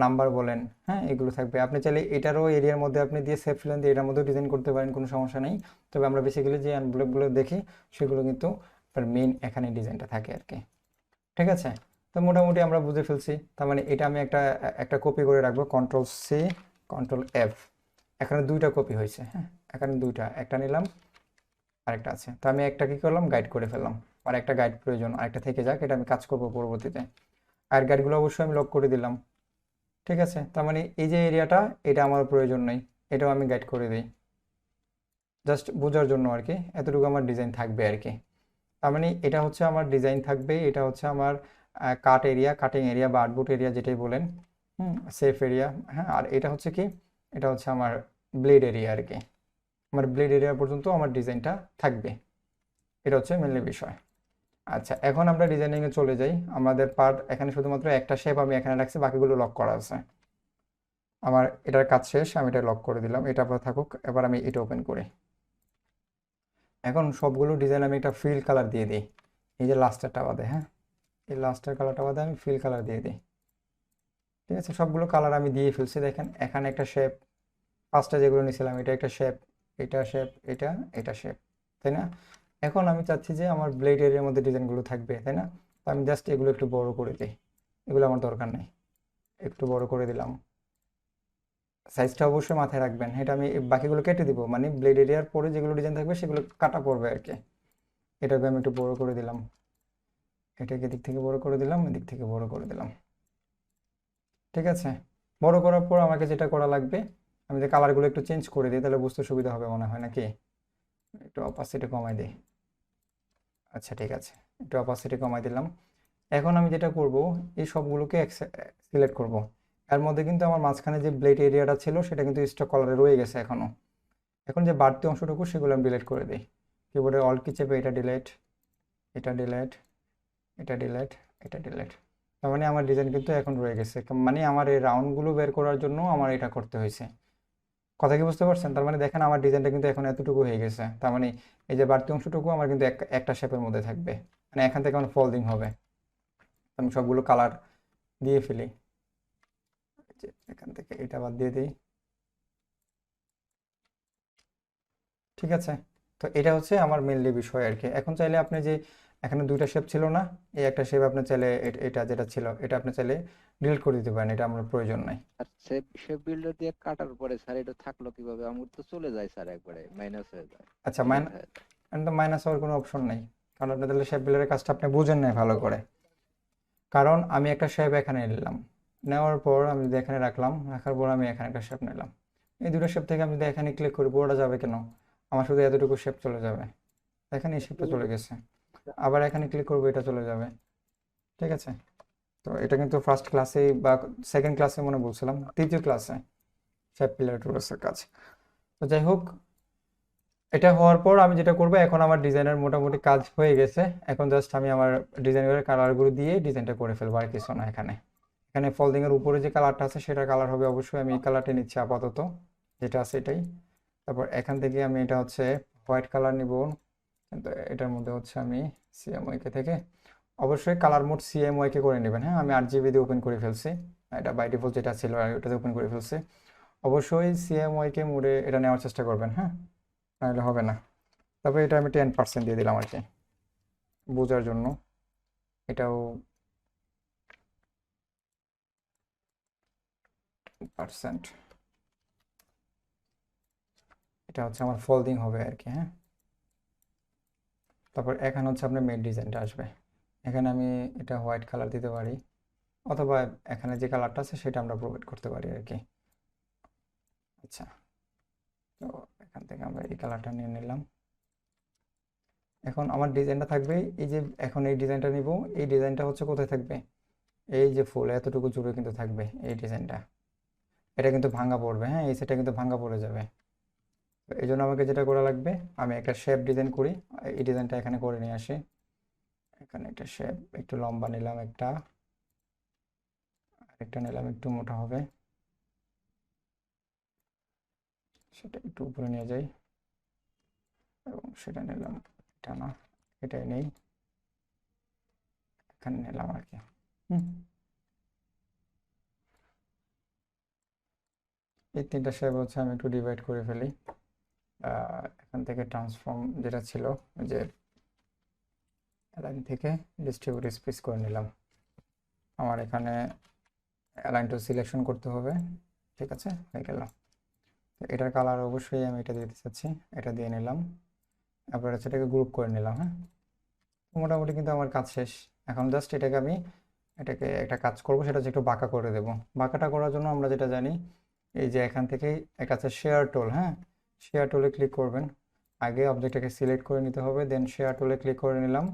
নাম্বার বলেন, হ্যাঁ এগুলো থাকবে। আপনি চাইলে এটারও এরিয়ার মধ্যে আপনি দিয়ে সেফটি লাইন দিয়ে এটার মধ্যেও ডিজাইন করতে পারেন, কোনো সমস্যা নেই। তবে আমরা বেসিক্যালি যে এনভেলপগুলো দেখি, সেগুলো কিন্তু মেইন এখানে ডিজাইনটা থাকে আর কি। ঠিক আছে, তো মোটামুটি আমরা বুঝে ফেলছি। তার মানে এটা আমি একটা একটা কপি করে রাখবো, Ctrl+C, Ctrl+F। এখানে দুইটা কপি হয়েছে, হ্যাঁ এখানে দুইটা, একটা নিলাম, আরেকটা আছে। তো আমি একটা কি করলাম, গাইড করে ফেললাম, আর একটা গাইড প্রয়োজন, আরেকটা থেকে যাক, এটা আমি কাজ করব পরবর্তীতে। আর গাইডগুলো অবশ্যই আমি লক করে দিলাম। ঠিক আছে, তার মানে এই যে এরিয়াটা, এটা আমার প্রয়োজন নেই, এটাও আমি গাইড করে দিই, জাস্ট বোঝার জন্য আর কি, এতটুকু আমার ডিজাইন থাকবে আর কি। তার মানে এটা হচ্ছে আমার ডিজাইন থাকবে, এটা হচ্ছে আমার কাট এরিয়া, কাটিং এরিয়া বা আর্টবোর্ড এরিয়া যেটাই বলেন, সেফ এরিয়া, হ্যাঁ। আর এটা হচ্ছে কি, এটা হচ্ছে আমার ব্লেড এরিয়া আর কি, আমার ব্লেড এরিয়া পর্যন্ত আমার ডিজাইনটা থাকবে। এটা হচ্ছে মেনলি বিষয়। আচ্ছা, এখন আমরা ডিজাইনিংয়ে চলে যাই। আমাদের পার্ট এখানে শুধুমাত্র একটা শেপ আমি এখানে রাখছি, বাকিগুলো লক করা আছে। আমার এটার কাজ শেষ, আমি এটা লক করে দিলাম, এটা আবার থাকুক। এবার আমি এটা ওপেন করি। এখন সবগুলো ডিজাইন আমি একটা ফিল কালার দিয়ে দিই, এই যে লাস্টেরটা বাদে, হ্যাঁ এই লাস্টের কালারটা বাদে আমি ফিল কালার দিয়ে দিই। ঠিক আছে, সবগুলো কালার আমি দিয়ে ফেলছি। দেখেন এখানে একটা শেপ, পাঁচটা যেগুলো নিয়েছিলাম, এটা একটা শেপ, এটা শেপ, এটা, এটা শেপ, তাই না? এখন আমি চাচ্ছি যে আমার ব্লেড এরিয়ার মধ্যে ডিজাইনগুলো থাকবে, তাই না? তো আমি জাস্ট এগুলো একটু বড় করে দিই, এগুলো আমার দরকার নেই, একটু বড় করে দিলাম। সাইজটা অবশ্যই মাথায় রাখবেন, এটা আমি বাকিগুলো কেটে দিব, মানে ব্লেড এরিয়ার পরে যেগুলো ডিজাইন থাকবে সেগুলো কাটা পড়বে আর কি। এটাকে আমি একটু বড় করে দিলাম, এটাকে দিক থেকে বড় করে দিলাম, এদিক থেকে বড় করে দিলাম। ঠিক আছে, বড় করার পর আমাকে যেটা করা লাগবে, আমি যে কালারগুলো একটু চেঞ্জ করে দিই, তাহলে বুঝতে সুবিধা হবে মনে হয় নাকি। একটু অপাসিটি কমাই দিই। আচ্ছা ঠিক আছে, একটু অপাসিটি কমাই দিলাম। এখন আমি যেটা করব, এই সবগুলোকে সিলেক্ট করব। এর মধ্যে কিন্তু আমার মাঝখানে যে ব্লেড এরিয়াটা ছিল, সেটা কিন্তু স্টক কালারে রয়ে গেছে এখনো। এখন যে বাড়তি অংশটুকু, সেগুলো আমি ডিলিট করে দিই। কিবোর্ডে অল্ট কি চেপে এটা ডিলিট, এটা ডিলিট, এটা ডিলিট, এটা ডিলিট। তার মানে আমার ডিজাইন কিন্তু এখন রয়ে গেছে, মানে আমার এই রাউন্ডগুলো বের করার জন্য আমার এটা করতে হয়েছে। কথা কি বুঝতে পারছেন? তার মানে দেখেন আমার ডিজাইনটা কিন্তু এখন এতটুকু হয়ে গেছে। তার মানে এই যে বাড়তি অংশটুকু আমার কিন্তু একটা শেপের মধ্যে থাকবে, মানে এখান থেকে আমার ফোল্ডিং হবে। আমি সবগুলো কালার দিয়ে ফেলি, এখান থেকে এটা বাদ দিয়ে দিই। ঠিক আছে, তো এটা হচ্ছে আমার মেনলি বিষয় আর কি। এখন চাইলে আপনি যে এখানে দুইটা শেপ ছিল না, এই একটা শেপ আপনি চাইলে এটা যেটা ছিল, এটা আপনি চাইলে ডিলিট করে দিতে পারেন, এটা আমার প্রয়োজন নাই। আর শেপ বিল্ডার দিয়ে কাটার পরে স্যার এটা থাকলো কিভাবে? আমার তো চলে যায় স্যার, একবারে মাইনাস হয়ে যায়, আচ্ছা, ডিলিট হয়ে যায়। মাইনাস হওয়ার কোনো অপশন নাই, কারণ আপনি তাহলে শেপ বিল্ডারের কাজটা আপনি বুঝেন নাই ভালো করে। কারণ আমি একটা শেপ এখানে নিলাম, নেওয়ার পর আমি যদি এখানে রাখলাম, রাখার পর আমি এখানে একটা শেপ নিলাম। এই দুটো শেপ থেকে আমি যদি এখানে ক্লিক করি, পুরোটা যাবে কেন? আমার শুধু এতটুকু শেপ চলে যাবে। এখানে এই শেপটা চলে গেছে। আবার এখানে ক্লিক করবো, এটা চলে যাবে। ঠিক আছে? তো এটা কিন্তু ফার্স্ট ক্লাসে বা সেকেন্ড ক্লাসে মনে বলছিলাম, তৃতীয় ক্লাসে শেপ পিলার টুলসের কাজ। তো যাই হোক, এটা হওয়ার পর আমি যেটা করবো, এখন আমার ডিজাইনের মোটামুটি কাজ হয়ে গেছে। এখন জাস্ট আমি আমার ডিজাইনের কালারগুলো দিয়ে ডিজাইনটা করে ফেলবো, আর কিছু না। এখানে এখানে ফোল্ডিং এর উপরে যে কালারটা আছে সেটা কালার হবে অবশ্যই, আমি এই কালারটা নিচ্ছি আপাতত, যেটা আছে এটাই। তারপর এখান থেকে আমি এটা হচ্ছে হোয়াইট কালার নিব, কিন্তু এটার মধ্যে হচ্ছে আমি সিএমওয়াইকে থেকে অবশ্যই কালার মোড সিএমওয়াইকে করে নেবেন। হ্যাঁ, আমি 8GB দিয়ে ওপেন করে ফেলছি, এটা বাই ডিফল্ট যেটা ছিল ওটাতে ওপেন করে ফেলছি। অবশ্যই সিএমওয়াইকে মোডে এটা নেওয়ার চেষ্টা করবেন, হ্যাঁ, নাহলে হবে না। তারপরে এটা আমি 10% দিয়ে দিলাম আর কি, বোঝার জন্য। এটাও 10%। এটা হচ্ছে আমার ফোল্ডিং হবে আর কি, হ্যাঁ। তারপর এখানে হচ্ছে আপনার মেন ডিজাইনটা আসবে। এখানে আমি এটা হোয়াইট কালার দিতে পারি, অথবা এখানে যে কালারটা আছে সেটা আমরা প্রোভাইড করতে পারি আর কি। আচ্ছা, তো এখান থেকে আমরা এই কালারটা নিয়ে নিলাম। এখন আমার ডিজাইনটা থাকবে এই যে, এখন এই ডিজাইনটা নিব। এই ডিজাইনটা হচ্ছে কোথায় থাকবে? এই যে ফুল এতটুকু জুড়ে কিন্তু থাকবে এই ডিজাইনটা। এটা কিন্তু ভাঙা পড়বে, হ্যাঁ, এই সেটটা কিন্তু ভাঙা পড়ে যাবে। তো এই জন্য আমাকে যেটা করা লাগবে, আমি একটা শেপ ডিজাইন করি। এই ডিজাইনটা এখানে করে নিয়ে আসি। এখানে একটা শেপ একটু লম্বা নিলাম, একটা নিলাম একটু মোটা হবে, সেটা একটু উপরে নিয়ে যাই, এবং সেটা নিলাম, এটা না, এটাই নেই, এখানে নিলাম আর কি। হুম, এই তিনটা শেপ হচ্ছে আমি একটু ডিভাইড করে ফেলি। এখান থেকে ট্রান্সফর্ম যেটা ছিল, যে অ্যালাইন থেকে ডিস্ট্রিবিউট স্পেস করে নিলাম। আমার এখানে অ্যালাইন টু সিলেকশন করতে হবে। ঠিক আছে, হয়ে গেল। এটার কালার অবশ্যই আমি এটা দিতে চাচ্ছি, এটা দিয়ে নিলাম। তারপরে হচ্ছে এটাকে গ্রুপ করে নিলাম। হ্যাঁ, মোটামুটি কিন্তু আমার কাজ শেষ। এখন জাস্ট এটাকে একটা কাজ করব, সেটা হচ্ছে একটু বাঁকা করে দেব। বাঁকাটা করার জন্য আমরা যেটা জানি, এই যে এখান থেকেই একটা আছে শেয়ার টুল। হ্যাঁ, শেয়ার টুলে ক্লিক করবেন। আগে অবজেক্টটাকে সিলেক্ট করে নিতে হবে, দেন শেয়ার টুলে ক্লিক করে নিলাম।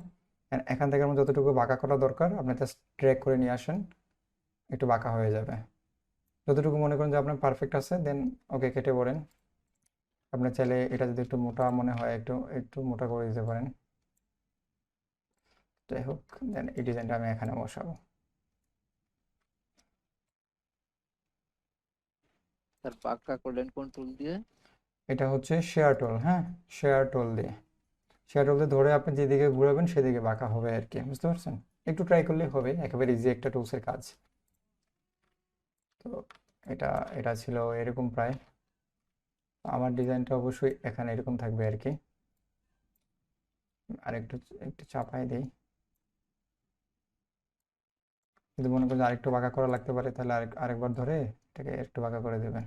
এখান থেকে আমার যতটুকু বাঁকা করা দরকার আপনি জাস্ট ড্র্যাগ করে নিয়ে আসেন, একটু বাঁকা হয়ে যাবে। যতটুকু মনে করেন যে আপনার পারফেক্ট আছে, দেন ওকে কেটে পড়েন। আপনি চাইলে এটা যদি একটু মোটা মনে হয়, একটু একটু মোটা করে দিতে পারেন। যাই হোক, দেন এই ডিজাইনটা আমি এখানে বসাবো। তার পাক্কা করলেন কোন টুল দিয়ে? এটা হচ্ছে শেয়ার টুল। হ্যাঁ, শেয়ার টুল দিয়ে ধরে আপনি যেদিকে ঘুরাবেন সেদিকে বাঁকা হবে আর কি, বুঝতে পারছেন? একটু ট্রাই করলেই হবে, একেবারে ইজি একটা টুলসের কাজ। তো এটা এটা ছিল এরকম প্রায়। আমার ডিজাইনটা অবশ্যই এখানে এরকম থাকবে আর কি। আর একটু একটু চাপাই দিই, যদি মনে করেন আরেকটু বাঁকা করা লাগতে পারে, তাহলে আরেকবার ধরে এটাকে একটু বাঁকা করে দেবেন।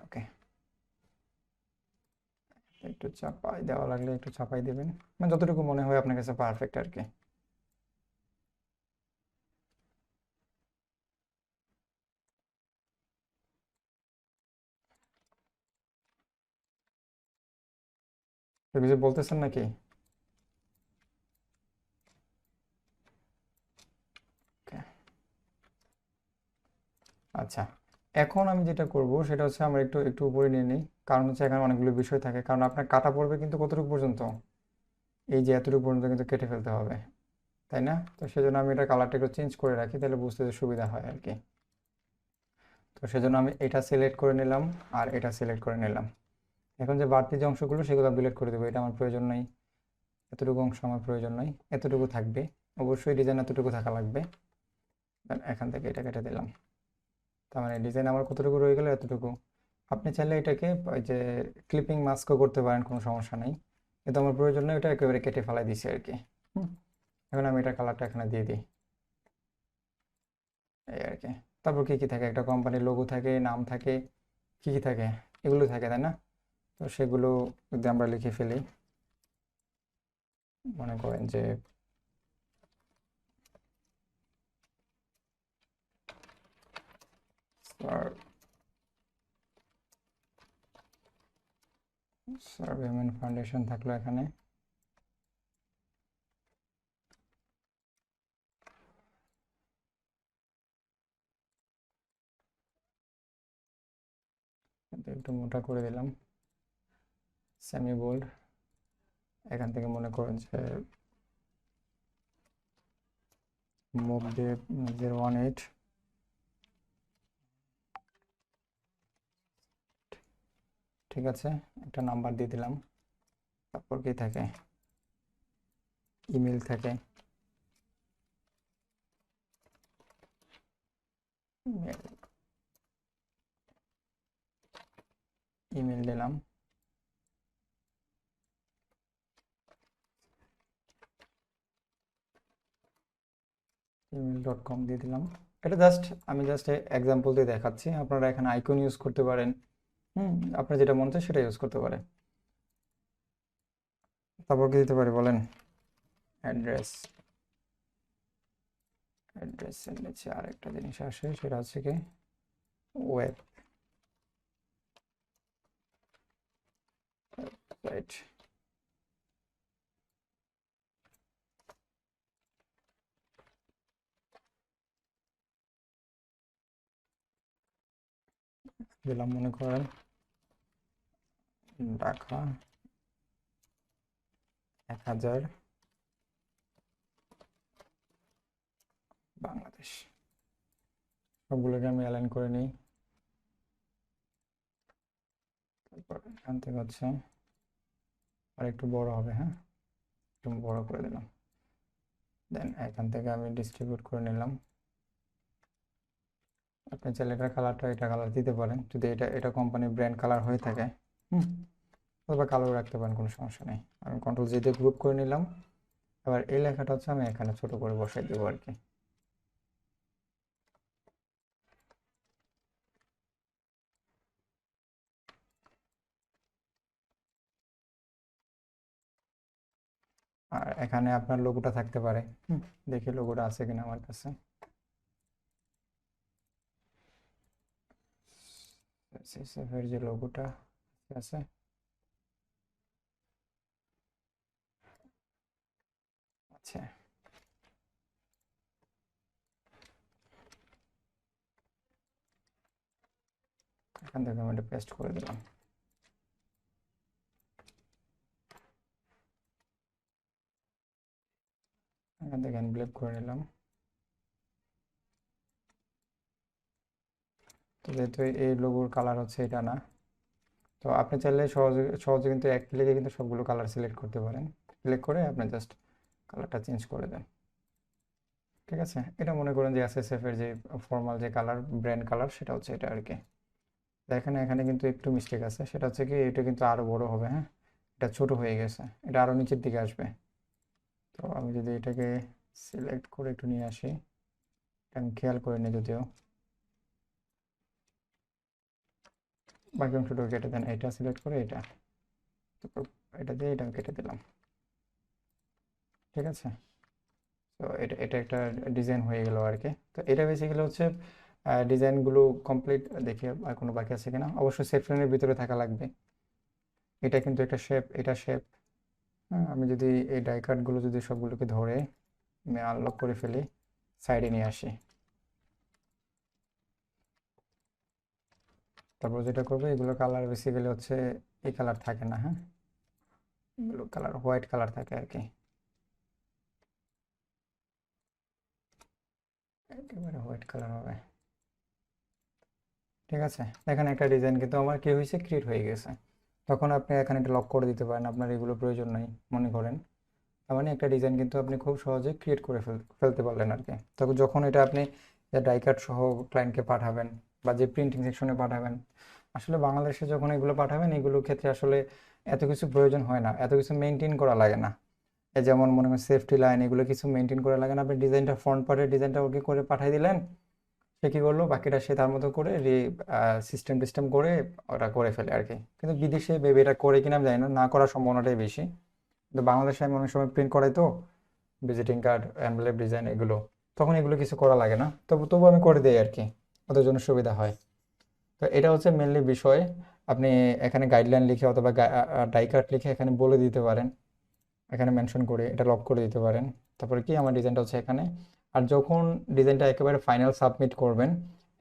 ওকে, একটু চাপাই দেওয়া লাগলে একটু চাপাই দিবেন, মানে যতটুকু মনে হয় আপনার কাছে পারফেক্ট আর কি। তো কিছু বলতেছেন নাকি? Okay. আচ্ছা, এখন আমি যেটা করব সেটা হচ্ছে আমরা একটু একটু উপরে নিয়ে নিই, কারণ হচ্ছে এখানে অনেকগুলো বিষয় থাকে। কারণ আপনার কাটা পড়বে কিন্তু কতটুকু পর্যন্ত, এই যে এতটুকু পর্যন্ত কিন্তু কেটে ফেলতে হবে, তাই না? তো সেজন্য আমি এটা কালারটা একটু চেঞ্জ করে রাখি, তাহলে বুঝতে সুবিধা হয় আর কি। তো সেজন্য আমি এটা সিলেক্ট করে নিলাম, আর এটা সিলেক্ট করে নিলাম। এখন যে বাড়তি যে অংশগুলো সেগুলো ডিলিট করে দেবো, এটা আমার প্রয়োজন নেই। এতটুকু অংশ আমার প্রয়োজন নয়, এতটুকু থাকবে। অবশ্যই ডিজাইন এতটুকু থাকা লাগবে। এখান থেকে এটা কেটে দিলাম। তার মানে ডিজাইন আমার কতটুকু রয়ে গেল, এতটুকু। আপনি চাইলে এটাকে ওই যে ক্লিপিং মাস্কও করতে পারেন, কোনো সমস্যা নেই, কিন্তু আমার প্রয়োজন নেই, এটা একেবারে কেটে ফেলাই দিছি আর কি। এখন আমি এটা কালারটা এখানে দিয়ে দিই, এই আর কি। তারপর কি কি থাকে, একটা কোম্পানির লোগো থাকে, নাম থাকে, কি কি থাকে, এগুলো থাকে, তাই না? তো সেগুলো যদি আমরা লিখে ফেলি, মনে করেন যে সার্ভেমেন্ট ফাউন্ডেশন থাকলো এখানে, একটু মোটা করে দিলাম, সেমি বোল্ড। এখান থেকে মনে করেন যে মুভ দিয়ে 018, ঠিক আছে, একটা নাম্বার দিয়ে দিলাম। তারপর কি থাকে, ইমেল থাকে, ইমেল দিলাম, email.com দিয়ে দিলাম। এটা আমি জাস্ট এক্সাম্পল দিয়ে দেখাচ্ছি, আপনারা এখানে আইকন ইউজ করতে পারেন, আপনার যেটা মনে হচ্ছে সেটা ইউজ করতে পারে। তারপর কি দিতে পারি বলেন, অ্যাড্রেসের নিচে আরেকটা জিনিস আসে, সেটা হচ্ছে কি ওয়েব রাইট। দিলাম মনে করেন ঢাকা 1000 বাংলাদেশ। সবগুলোকে আমি অ্যালাইন করে নিই। তারপর এখান থেকে হচ্ছে আর একটু বড় হবে, হ্যাঁ, একটু বড় করে দিলাম। দেন এখান থেকে আমি ডিস্ট্রিবিউট করে নিলাম। আপনি চাইলে এটা কালার দিতে পারেন, যদি এটা কোম্পানির ব্র্যান্ড কালার হয়ে থাকে, অথবা কালো রাখতে পারেন, কোনো সমস্যা নেই। আমি কন্ট্রোল জি দিয়ে গ্রুপ করে নিলাম। এবার এই লেখাটা হচ্ছে আমি এখানে ছোট করে বসাই দেবো আর কি। আর এখানে আপনার লোগোটা থাকতে পারে, দেখি লোগোটা আছে কিনা আমার কাছে। এর যে লোগোটা আছে, আচ্ছা, এখান থেকে আমি এটা পেস্ট করে দিলাম। এখান থেকে এনভেলপ করে নিলাম। তো যেহেতু এই লোগোর কালার হচ্ছে এটা না, তো আপনি চাইলে সহজে কিন্তু এক ক্লিকে কিন্তু সবগুলো কালার সিলেক্ট করতে পারেন। সিলেক্ট করে আপনি জাস্ট কালারটা চেঞ্জ করে দেন, ঠিক আছে। এটা মনে করেন যে এসএসএফ এর যে ফর্মাল যে কালার, ব্র্যান্ড কালার, সেটা হচ্ছে এটা আর কি। দেখেন এখানে কিন্তু একটু মিস্টেক আছে, সেটা হচ্ছে কি এটা কিন্তু আরো বড় হবে, হ্যাঁ, এটা ছোট হয়ে গেছে, এটা আরো নিচের দিকে আসবে। তো আমি যদি এটাকে সিলেক্ট করে একটু নিয়ে আসি, আমি খেয়াল করে নিই যদিও, বাকি অংশটা কেটে দেন, এটা সিলেক্ট করে এটা, তারপর এটা দিয়ে এটা কেটে দিলাম, ঠিক আছে। তো এটা একটা ডিজাইন হয়ে গেল আর কি। তো এটা বেসিক্যালি হচ্ছে ডিজাইনগুলো কমপ্লিট। দেখি আর কোনো বাকি আছে কিনা, অবশ্যই সেফ লাইনের ভিতরে থাকা লাগবে। এটা কিন্তু একটা শেপ, এটা শেপ, হ্যাঁ। আমি যদি এই ডাই কাটগুলো যদি সবগুলোকে ধরে আমি আনলক করে ফেলি, সাইডে নিয়ে আসি, তারপর যেটা করবো, এগুলো কালার বেসিক্যালি হচ্ছে এই কালার থাকে না, হ্যাঁ, এগুলো কালার হোয়াইট কালার থাকে আর কি, একেবারে হোয়াইট কালার হবে, ঠিক আছে। এখানে একটা ডিজাইন কিন্তু আমার কি হয়েছে, ক্রিয়েট হয়ে গেছে। তখন আপনি এখানে একটা লক করে দিতে পারেন, আপনার এগুলো প্রয়োজন নেই মনে করেন। তার মানে একটা ডিজাইন কিন্তু আপনি খুব সহজে ক্রিয়েট করে ফেলতে পারলেন আর কি। তখন যখন এটা আপনি ডাই কাট সহ ক্লায়েন্টকে পাঠাবেন বা যে প্রিন্টিং সেকশনে পাঠাবেন, আসলে বাংলাদেশে যখন এগুলো পাঠাবেন, এগুলোর ক্ষেত্রে আসলে এত কিছু প্রয়োজন হয় না, এত কিছু মেনটেন করা লাগে না। এই যেমন মনে করেন সেফটি লাইন, এগুলো কিছু মেনটেন করা লাগে না। আপনি ডিজাইনটা, ফ্রন্ট পার্টের ডিজাইনটা ওকে করে পাঠিয়ে দিলেন, সে কি করলো, বাকিটা সে তার মতো করে সিস্টেম করে ওটা করে ফেলে আর কি। কিন্তু বিদেশে বেবি এটা করে কিনা আমি জানি না, না করার সম্ভাবনাটাই বেশি। কিন্তু বাংলাদেশে আমি অনেক সময় প্রিন্ট করাই তো, ভিজিটিং কার্ড, এনভেলপ ডিজাইন এগুলো, তখন এগুলো কিছু করা লাগে না, তবু আমি করে দিই আর কি, ওদের জন্য সুবিধা হয়। তো এটা হচ্ছে মেনলি বিষয়। আপনি এখানে গাইডলাইন লিখে অথবা ডাই কাট লিখে এখানে বলে দিতে পারেন, এখানে মেনশন করে এটা লক করে দিতে পারেন। তারপরে কি আমার ডিজাইনটা হচ্ছে এখানে। আর যখন ডিজাইনটা একেবারে ফাইনাল সাবমিট করবেন,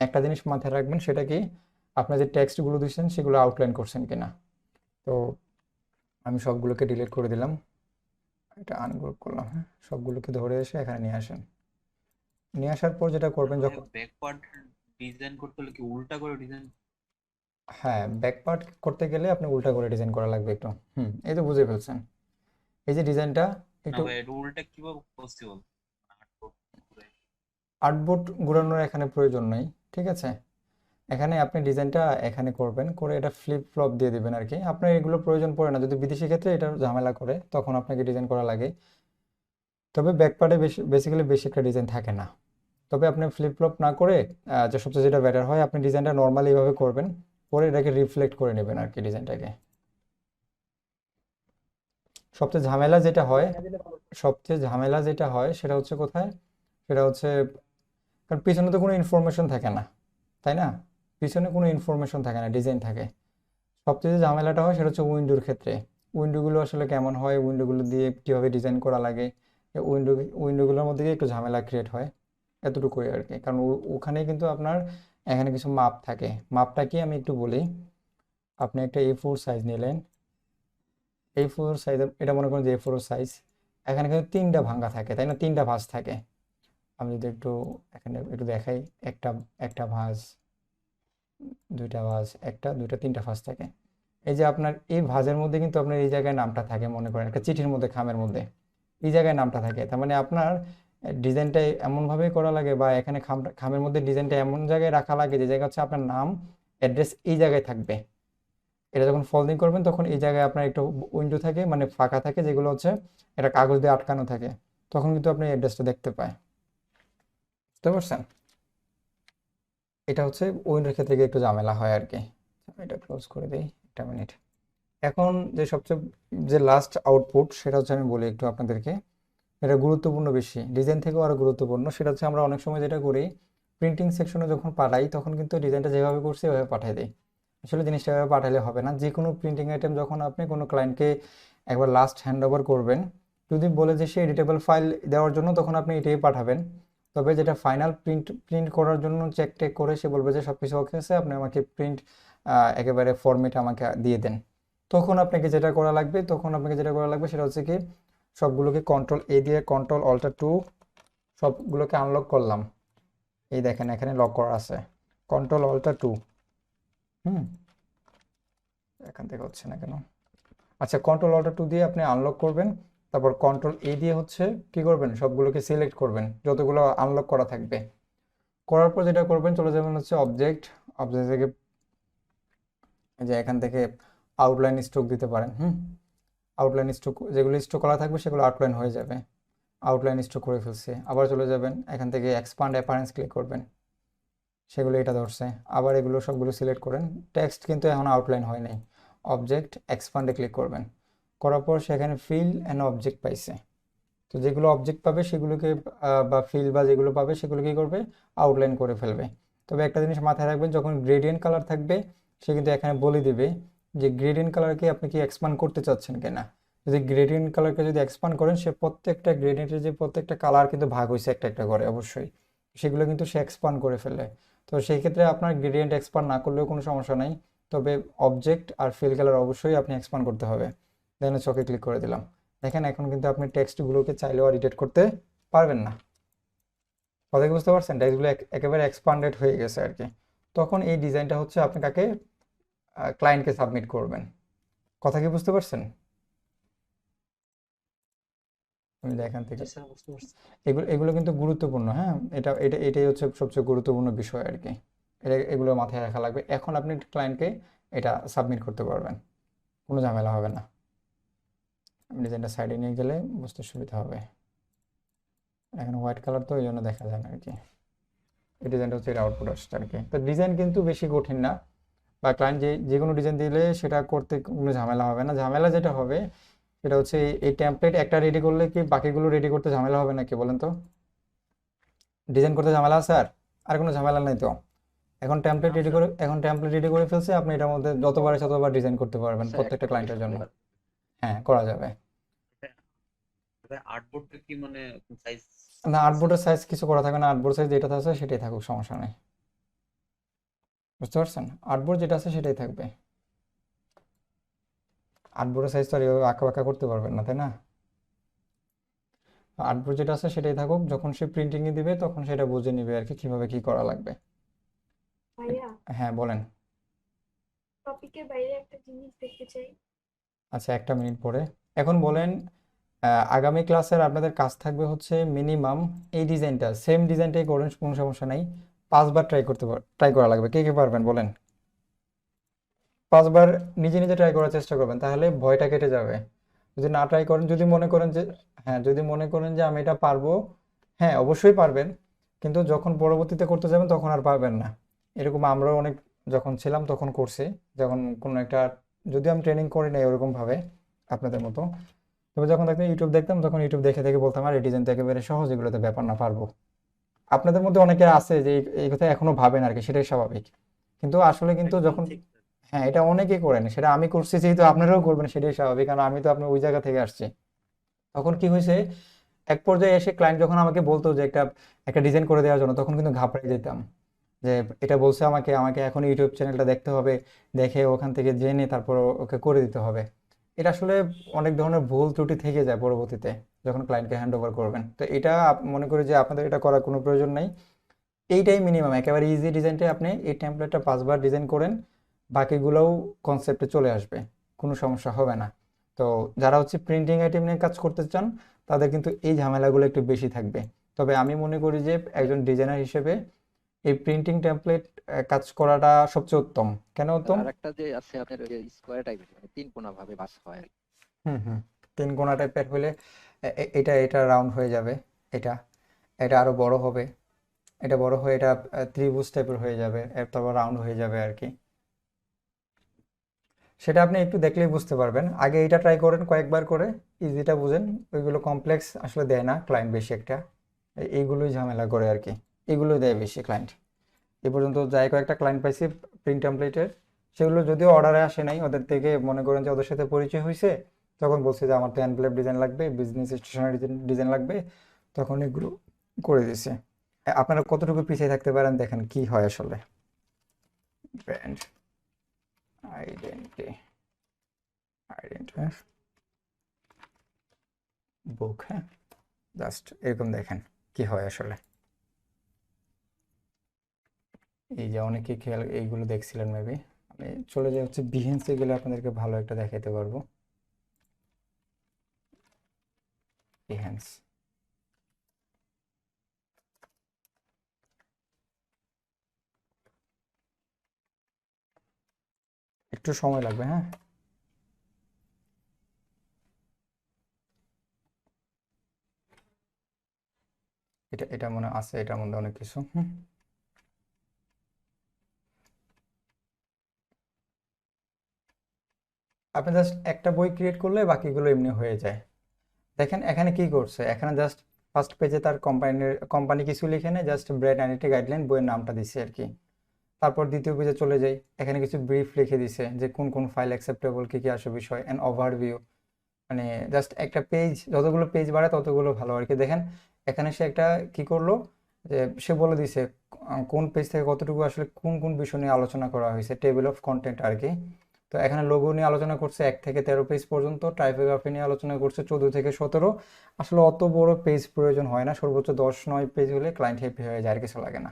একটা জিনিস মাথায় রাখবেন, সেটা কি আপনার যে টেক্সটগুলো দিচ্ছেন সেগুলো আউটলাইন করছেন কিনা। তো আমি সবগুলোকে ডিলিট করে দিলাম, এটা আনগ্রুপ করলাম, হ্যাঁ, সবগুলোকে ধরে এসে এখানে নিয়ে আসেন। নিয়ে আসার পর যেটা করবেন, যখন ব্যাক পার্ট ডিজাইন করতে হলে কি উল্টা করে ডিজাইন? হ্যাঁ, ব্যাক পার্ট করতে গেলে আপনি উল্টা করে ডিজাইন করা লাগবে একটু। এই তো বুঝে ফেলছেন। এই যে ডিজাইনটা না একটু ভাই, এটা উল্টা কিভাবে পসিবল? আর্টবোর্ড ঘোরানোর এখানে প্রয়োজন নেই, ঠিক আছে। এখানে আপনি ডিজাইনটা এখানে করবেন, করে এটা ফ্লিপ ফ্লপ দিয়ে দিবেন আর কি। আপনার এগুলো প্রয়োজন পড়ে না, যদি বিদেশি ক্ষেত্রে এটা ঝামেলা করে তখন আপনাকে ডিজাইন করা লাগে। তবে ব্যাক পার্টে বেসিক্যালি বেশি একটা ডিজাইন থাকে না। তবে আপনি ফ্লিপ ফ্লপ না করে যে সবচেয়ে যেটা বেটার হয়, আপনি ডিজাইনটা নর্মালি এইভাবে করবেন, করে এটাকে রিফ্লেক্ট করে নেবেন আর কি ডিজাইনটাকে। সবচেয়ে ঝামেলা যেটা হয়, সেটা হচ্ছে কোথায়, সেটা হচ্ছে কারণ পিছনে তো কোনো ইনফরমেশন থাকে না, তাই না? পিছনে কোনো ইনফরমেশন থাকে না, ডিজাইন থাকে। সবচেয়ে যে ঝামেলাটা হয় সেটা হচ্ছে উইন্ডোর ক্ষেত্রে। উইন্ডোগুলো আসলে কেমন হয়, উইন্ডোগুলো দিয়ে কীভাবে ডিজাইন করা লাগে, উইন্ডোগুলোর মধ্যে গিয়ে একটু ঝামেলা ক্রিয়েট হয়, এতটুকুই আর কি। কারণ ওখানে কিন্তু আপনার এখানে কিছু মাপ থাকে। মাপটা কি আমি একটু বলি। আপনি একটা A4 সাইজ নিলেন, A4 সাইজ, এটা মনে করেন যে A4 সাইজ। এখানে কিন্তু তিনটা ভাঙ্গা থাকে, তাই না? তিনটা ভাঁজ থাকে। আমি যদি একটু এখানে একটু দেখাই, একটা একটা ভাঁজ, দুইটা ভাঁজ, একটা দুইটা তিনটা ভাঁজ থাকে। এই যে আপনার এই ভাঁজের মধ্যে কিন্তু আপনার এই জায়গায় নামটা থাকে, মনে করেন একটা চিঠির মধ্যে খামের মধ্যে এই জায়গায় নামটা থাকে। তার মানে আপনার ডিজাইনটা এমনভাবে করা লাগে, বা এখানে খামের মধ্যে ডিজাইনটা এমন জায়গায় রাখা লাগে যে জায়গা হচ্ছে আপনার নাম, অ্যাড্রেস এই জায়গায় থাকবে। এটা যখন ফোল্ডিং করবেন তখন এই জায়গায় আপনার একটা উইন্ডো থাকে, মানে ফাঁকা থাকে, যেগুলো হচ্ছে এটা কাগজ দিয়ে আটকানো থাকে, তখন কিন্তু আপনি অ্যাড্রেসটা দেখতে পায়। বুঝতে পারছেন? এটা হচ্ছে উইন্ডোর ক্ষেত্রে গিয়ে একটু ঝামেলা হয় আর কি। এটা ক্লোজ করে দিই, একটা মিনিট। এখন যে সবচেয়ে যে লাস্ট আউটপুট, সেটা হচ্ছে আমি বলি একটু আপনাদেরকে, এটা গুরুত্বপূর্ণ বেশি, ডিজাইন থেকেও আরও গুরুত্বপূর্ণ। সেটা হচ্ছে আমরা অনেক সময় যেটা করি, প্রিন্টিং সেকশনে যখন পাঠাই তখন কিন্তু ডিজাইনটা যেভাবে করছি ওইভাবে পাঠিয়ে দিই। আসলে জিনিসটা এভাবে পাঠালে হবে না। যে কোনো প্রিন্টিং আইটেম যখন আপনি কোনো ক্লায়েন্টকে একবার লাস্ট হ্যান্ড ওভার করবেন, যদি বলে যে সে এডিটেবল ফাইল দেওয়ার জন্য, তখন আপনি এটাই পাঠাবেন। তবে যেটা ফাইনাল প্রিন্ট করার জন্য চেক টেক করে সে বলবে যে সব কিছু ওকে আছে, আপনি আমাকে প্রিন্ট একেবারে ফরম্যাট আমাকে দিয়ে দেন, তখন আপনাকে যেটা করা লাগবে সেটা হচ্ছে কি, সবগুলোকে Ctrl+A দিয়ে Ctrl+Alt+2 সবগুলোকে আনলক করলাম। এই দেখেন এখানে লক করা আছে, Ctrl+Alt+2। এখান থেকে হচ্ছে না কেন? আচ্ছা, Ctrl+Alt+2 দিয়ে আপনি আনলক করবেন। তারপর Ctrl+A দিয়ে হচ্ছে কি করবেন, সবগুলোকে সিলেক্ট করবেন যতগুলো আনলক করা থাকবে। করার পর যেটা করবেন, চলে যাবেন হচ্ছে অবজেক্ট থেকে, যে এখান থেকে আউটলাইন স্ট্রোক দিতে পারেন। আউটলাইন স্ট্রোক, যেগুলো স্ট্রোক করা থাকবে সেগুলো আউটলাইন হয়ে যাবে। আউটলাইন স্ট্রোক করে ফেলছে, আবার চলে যাবেন এখান থেকে এক্সপান্ড অ্যাপারেন্স ক্লিক করবেন, সেগুলো এটা ধরছে। আবার এগুলো সবগুলো সিলেক্ট করেন, টেক্সট কিন্তু এখন আউটলাইন হয় নাই। অবজেক্ট এক্সপান্ডে ক্লিক করবেন, করার পর সেখানে ফিল অ্যান্ড অবজেক্ট পাইছে। তো যেগুলো অবজেক্ট পাবে সেগুলোকে বা ফিল বা যেগুলো পাবে সেগুলো কি করবে, আউটলাইন করে ফেলবে। তবে একটা জিনিস মাথায় রাখবেন, যখন গ্রেডিয়েন্ট কালার থাকবে সে কিন্তু এখানে বলে দিবে যে গ্রেডিয়েন্ট কালারকে আপনি কি এক্সপান্ড করতে চাচ্ছেন কিনা। যদি গ্রেডিয়েন্ট কালারকে যদি এক্সপান্ড করেন, সে প্রত্যেকটা গ্রেডিয়েন্টের যে প্রত্যেকটা কালার কিন্তু ভাগ হয়েছে একটা একটা করে, অবশ্যই সেগুলো কিন্তু সে এক্সপান্ড করে ফেলে। তো সেই ক্ষেত্রে আপনার গ্রেডিয়েন্ট এক্সপান্ড না করলেও কোনো সমস্যা নাই, তবে অবজেক্ট আর ফিল কালার অবশ্যই আপনি এক্সপান্ড করতে হবে। দেন ওকে ক্লিক করে দিলাম। দেখেন এখন কিন্তু আপনি টেক্সটগুলোকে চাইলেও এডিট করতে পারবেন না। কথা কি বুঝতে পারছেন? টেক্সটগুলো একেবারে এক্সপান্ডেড হয়ে গেছে আর কি। তখন এই ডিজাইনটা হচ্ছে আপনি কাকে, ক্লায়েন্টকে সাবমিট করবেন। কথা কি বুঝতে পারছেন? আমি এখান থেকে স্যার বুঝতে পারছি। এগুলো কিন্তু গুরুত্বপূর্ণ, হ্যাঁ। এটাই হচ্ছে সবচেয়ে গুরুত্বপূর্ণ বিষয় আর কি। এগুলো মাথায় রাখা লাগবে। এখন আপনি ক্লায়েন্টকে এটা সাবমিট করতে পারবেন, কোনো ঝামেলা হবে না। আমি ডিজাইনটা সাইডে নিয়ে গেলে বুঝতে সুবিধা হবে। এখন হোয়াইট কালার তো এই জন্য দেখা যায় না আর কি। এই ডিজাইনটা হচ্ছে এর আউটপুট আসছে আর কি। তো ডিজাইন কিন্তু বেশি কঠিন না, বা ক্লায়েন্ট যে কোনো ডিজাইন দিলে সেটা করতে কোনো ঝামেলা হবে না। ঝামেলা যেটা হবে সেটা হচ্ছে এই টেমপ্লেট একটা রেডি করলে কি বাকিগুলো রেডি করতে ঝামেলা হবে নাকি বলেন তো? ডিজাইন করতে ঝামেলা আছে আর কোনো ঝামেলা নেই তো। এখন টেমপ্লেট রেডি করে ফেলছে, আপনি এটার মধ্যে যতবার ইচ্ছা ততবার ডিজাইন করতে পারবেন স্যার প্রত্যেকটা একটা ক্লায়েন্টের কোয়েশ্চেন জন্য। এবার। হ্যাঁ, করা যাবে। আর্টবোর্ডটা কি মানে সাইজ না, আর্টবোর্ডের সাইজ কিছু করা থাকবে না, আর্টবোর্ড সাইজ যেটা আছে সেটাই থাকুক, সমস্যা নেই। বুঝতে পারছেন? আর্টবোর্ড যেটা আছে সেটাই থাকবে। আর্টবোর্ডের সাইজ তো আর এভাবে আঁকা বাঁকা করতে পারবেন না, তাই না? আর্টবোর্ড যেটা আছে সেটাই থাকুক, যখন সে প্রিন্টিংয়ে দিবে তখন সেটা বুঝে নিবে আর কি কিভাবে কি করা লাগবে। ভাইয়া, হ্যাঁ বলেন। টপিকের বাইরে একটা জিনিস দেখতে চাই। আচ্ছা, একটা মিনিট পরে। এখন বলেন, আগামী ক্লাসের আপনাদের কাজ থাকবে হচ্ছে মিনিমাম এই ডিজাইনটা, সেম ডিজাইনটাই করেন, কোনো সমস্যা নাই। 5বার ট্রাই করা লাগবে। কে কে পারবেন বলেন? 5বার নিজে নিজে ট্রাই করার চেষ্টা করবেন, তাহলে ভয়টা কেটে যাবে। যদি না ট্রাই করেন, যদি মনে করেন যে যদি মনে করেন যে আমি এটা পারবো, হ্যাঁ অবশ্যই পারবেন, কিন্তু যখন পরবর্তীতে করতে যাবেন তখন আর পারবেন না। এরকম আমরাও অনেক যখন ছিলাম তখন করছি, যখন কোনো একটা, যদি আমি ট্রেনিং করি নাই ওরকমভাবে আপনাদের মতো, তবে যখন ইউটিউব দেখতাম তখন ইউটিউব দেখে দেখে বলতাম আর এই ডিজাইন তো একেবারে সহজ, এগুলোতে ব্যাপার না, পারবো। আপনাদের মধ্যে অনেকে আছে যে এই কথা এখনো ভাবেন আর কি, সেটাই স্বাভাবিক। কিন্তু আসলে কিন্তু যখন, হ্যাঁ এটা অনেকেই করেন, সেটা আমি করছি যেহেতু আপনারাও করবেন সেটাই স্বাভাবিক, কারণ আমি তো আপনার ওই জায়গা থেকে আসছি। তখন কি হয়েছে, এক পর্যায়ে এসে ক্লায়েন্ট যখন আমাকে বলতো যে একটা একটা ডিজাইন করে দেওয়ার জন্য, তখন কিন্তু ঘাবড়ে যেতাম যে এটা বলছে আমাকে আমাকে এখন ইউটিউব চ্যানেলটা দেখতে হবে, দেখে ওখান থেকে জেনে তারপর ওকে করে দিতে হবে। এটা আসলে অনেক ধরনের ভুল ত্রুটি থেকে যায় পরবর্তীতে যখন ক্লায়েন্টকে হ্যান্ড ওভার করবেন। তো এটা মনে করি যে আপনাদের এটা করার কোনো প্রয়োজন নেই। এইটাই মিনিমাম, একেবারে ইজি ডিজাইনটাই আপনি এই টেমপ্লেটটা 5বার ডিজাইন করেন, বাকিগুলোও কনসেপ্টে চলে আসবে, কোনো সমস্যা হবে না। তো যারা হচ্ছে প্রিন্টিং আইটেম নিয়ে কাজ করতে চান তাদের কিন্তু এই ঝামেলাগুলো একটু বেশি থাকবে। তবে আমি মনে করি যে একজন ডিজাইনার হিসেবে এই প্রিন্টিং টেমপ্লেট কাজ করাটা সবচেয়ে উত্তম। কেন উত্তম? আর একটা যে আছে আপনার ওই স্কোয়ার টাইপের, মানে তিন কোণা ভাবে বাস হয়। হুম হুম, 3 কোণা টাইপের হলে এটা এটা রাউন্ড হয়ে যাবে, এটা এটা আরো বড় হবে, এটা বড় হয়ে এটা ত্রিভুজ টাইপের হয়ে যাবে, তারপর রাউন্ড হয়ে যাবে আর কি। সেটা আপনি একটু দেখলেই বুঝতে পারবেন। আগে এটা ট্রাই করেন কয়েকবার করে, ইজিটা বুঝেন। ওইগুলো কমপ্লেক্স আসলে দেয় না ক্লায়েন্ট বেশি একটা, এইগুলোই ঝামেলা করে আর কি, এগুলোই দেয় বেশি ক্লায়েন্ট। এ পর্যন্ত যাই কয়েকটা ক্লায়েন্ট পাইছি প্রিন্ট টেমপ্লেটের, সেগুলো যদিও অর্ডারে আসে নাই, ওদের থেকে মনে করেন যে ওদের সাথে পরিচয় হয়েছে, তখন বলছে যে আমার তো এনভেলপ ডিজাইন লাগবে, বিজনেস স্টেশনারি ডিজাইন লাগবে, তখন এগুলো করে দিছে। আপনারা কতটুকু পিছিয়ে থাকতে পারেন দেখেন কি হয় আসলে। ব্র্যান্ড আইডেন্টি বুক, হ্যাঁ জাস্ট এরকম দেখেন কি হয় আসলে। এই যে অনেকে খেয়াল এইগুলো দেখছিলেন মেবি, আমি চলে যাই হচ্ছে বিহেন্সে গেলে আপনাদেরকে ভালো একটা দেখাতে পারবো। বিহেন্স, একটু সময় লাগবে, হ্যাঁ। এটা এটা মনে আছে, এটার মধ্যে অনেক কিছু। আপনি জাস্ট একটা বই ক্রিয়েট করলে বাকিগুলো এমনি হয়ে যায়। দেখেন এখানে কি করছে, এখানে জাস্ট ফার্স্ট পেজে তার কোম্পানি কিছু লিখে নেয়, জাস্ট ব্র্যান্ড আইডেন্টি গাইডলাইন বইয়ের নামটা দিছে আর কি। তারপর দ্বিতীয় পেজে চলে যাই, এখানে কিছু ব্রিফ লিখে দিছে যে কোন কোন ফাইল অ্যাকসেপ্টেবল, কি কি আসে বিষয়, অ্যান্ড ওভারভিউ। মানে জাস্ট একটা পেজ, যতগুলো পেজ বাড়ে ততগুলো ভালো আর কি। দেখেন এখানে সে একটা কি করলো, যে সে বলে দিছে কোন পেজ থেকে কতটুকু আসলে কোন কোন বিষয় নিয়ে আলোচনা করা হয়েছে, টেবিল অফ কন্টেন্ট আর কি। তো এখানে লোগো নিয়ে আলোচনা করছে 1 থেকে 13 পেজ পর্যন্ত, টাইপোগ্রাফি নিয়ে আলোচনা করছে 14 থেকে 17। আসলে অত বড় পেজ প্রয়োজন হয় না, সর্বোচ্চ 10-9 পেজ হলে ক্লায়েন্ট হ্যাপি হয়ে যায়, আর কিছু লাগে না।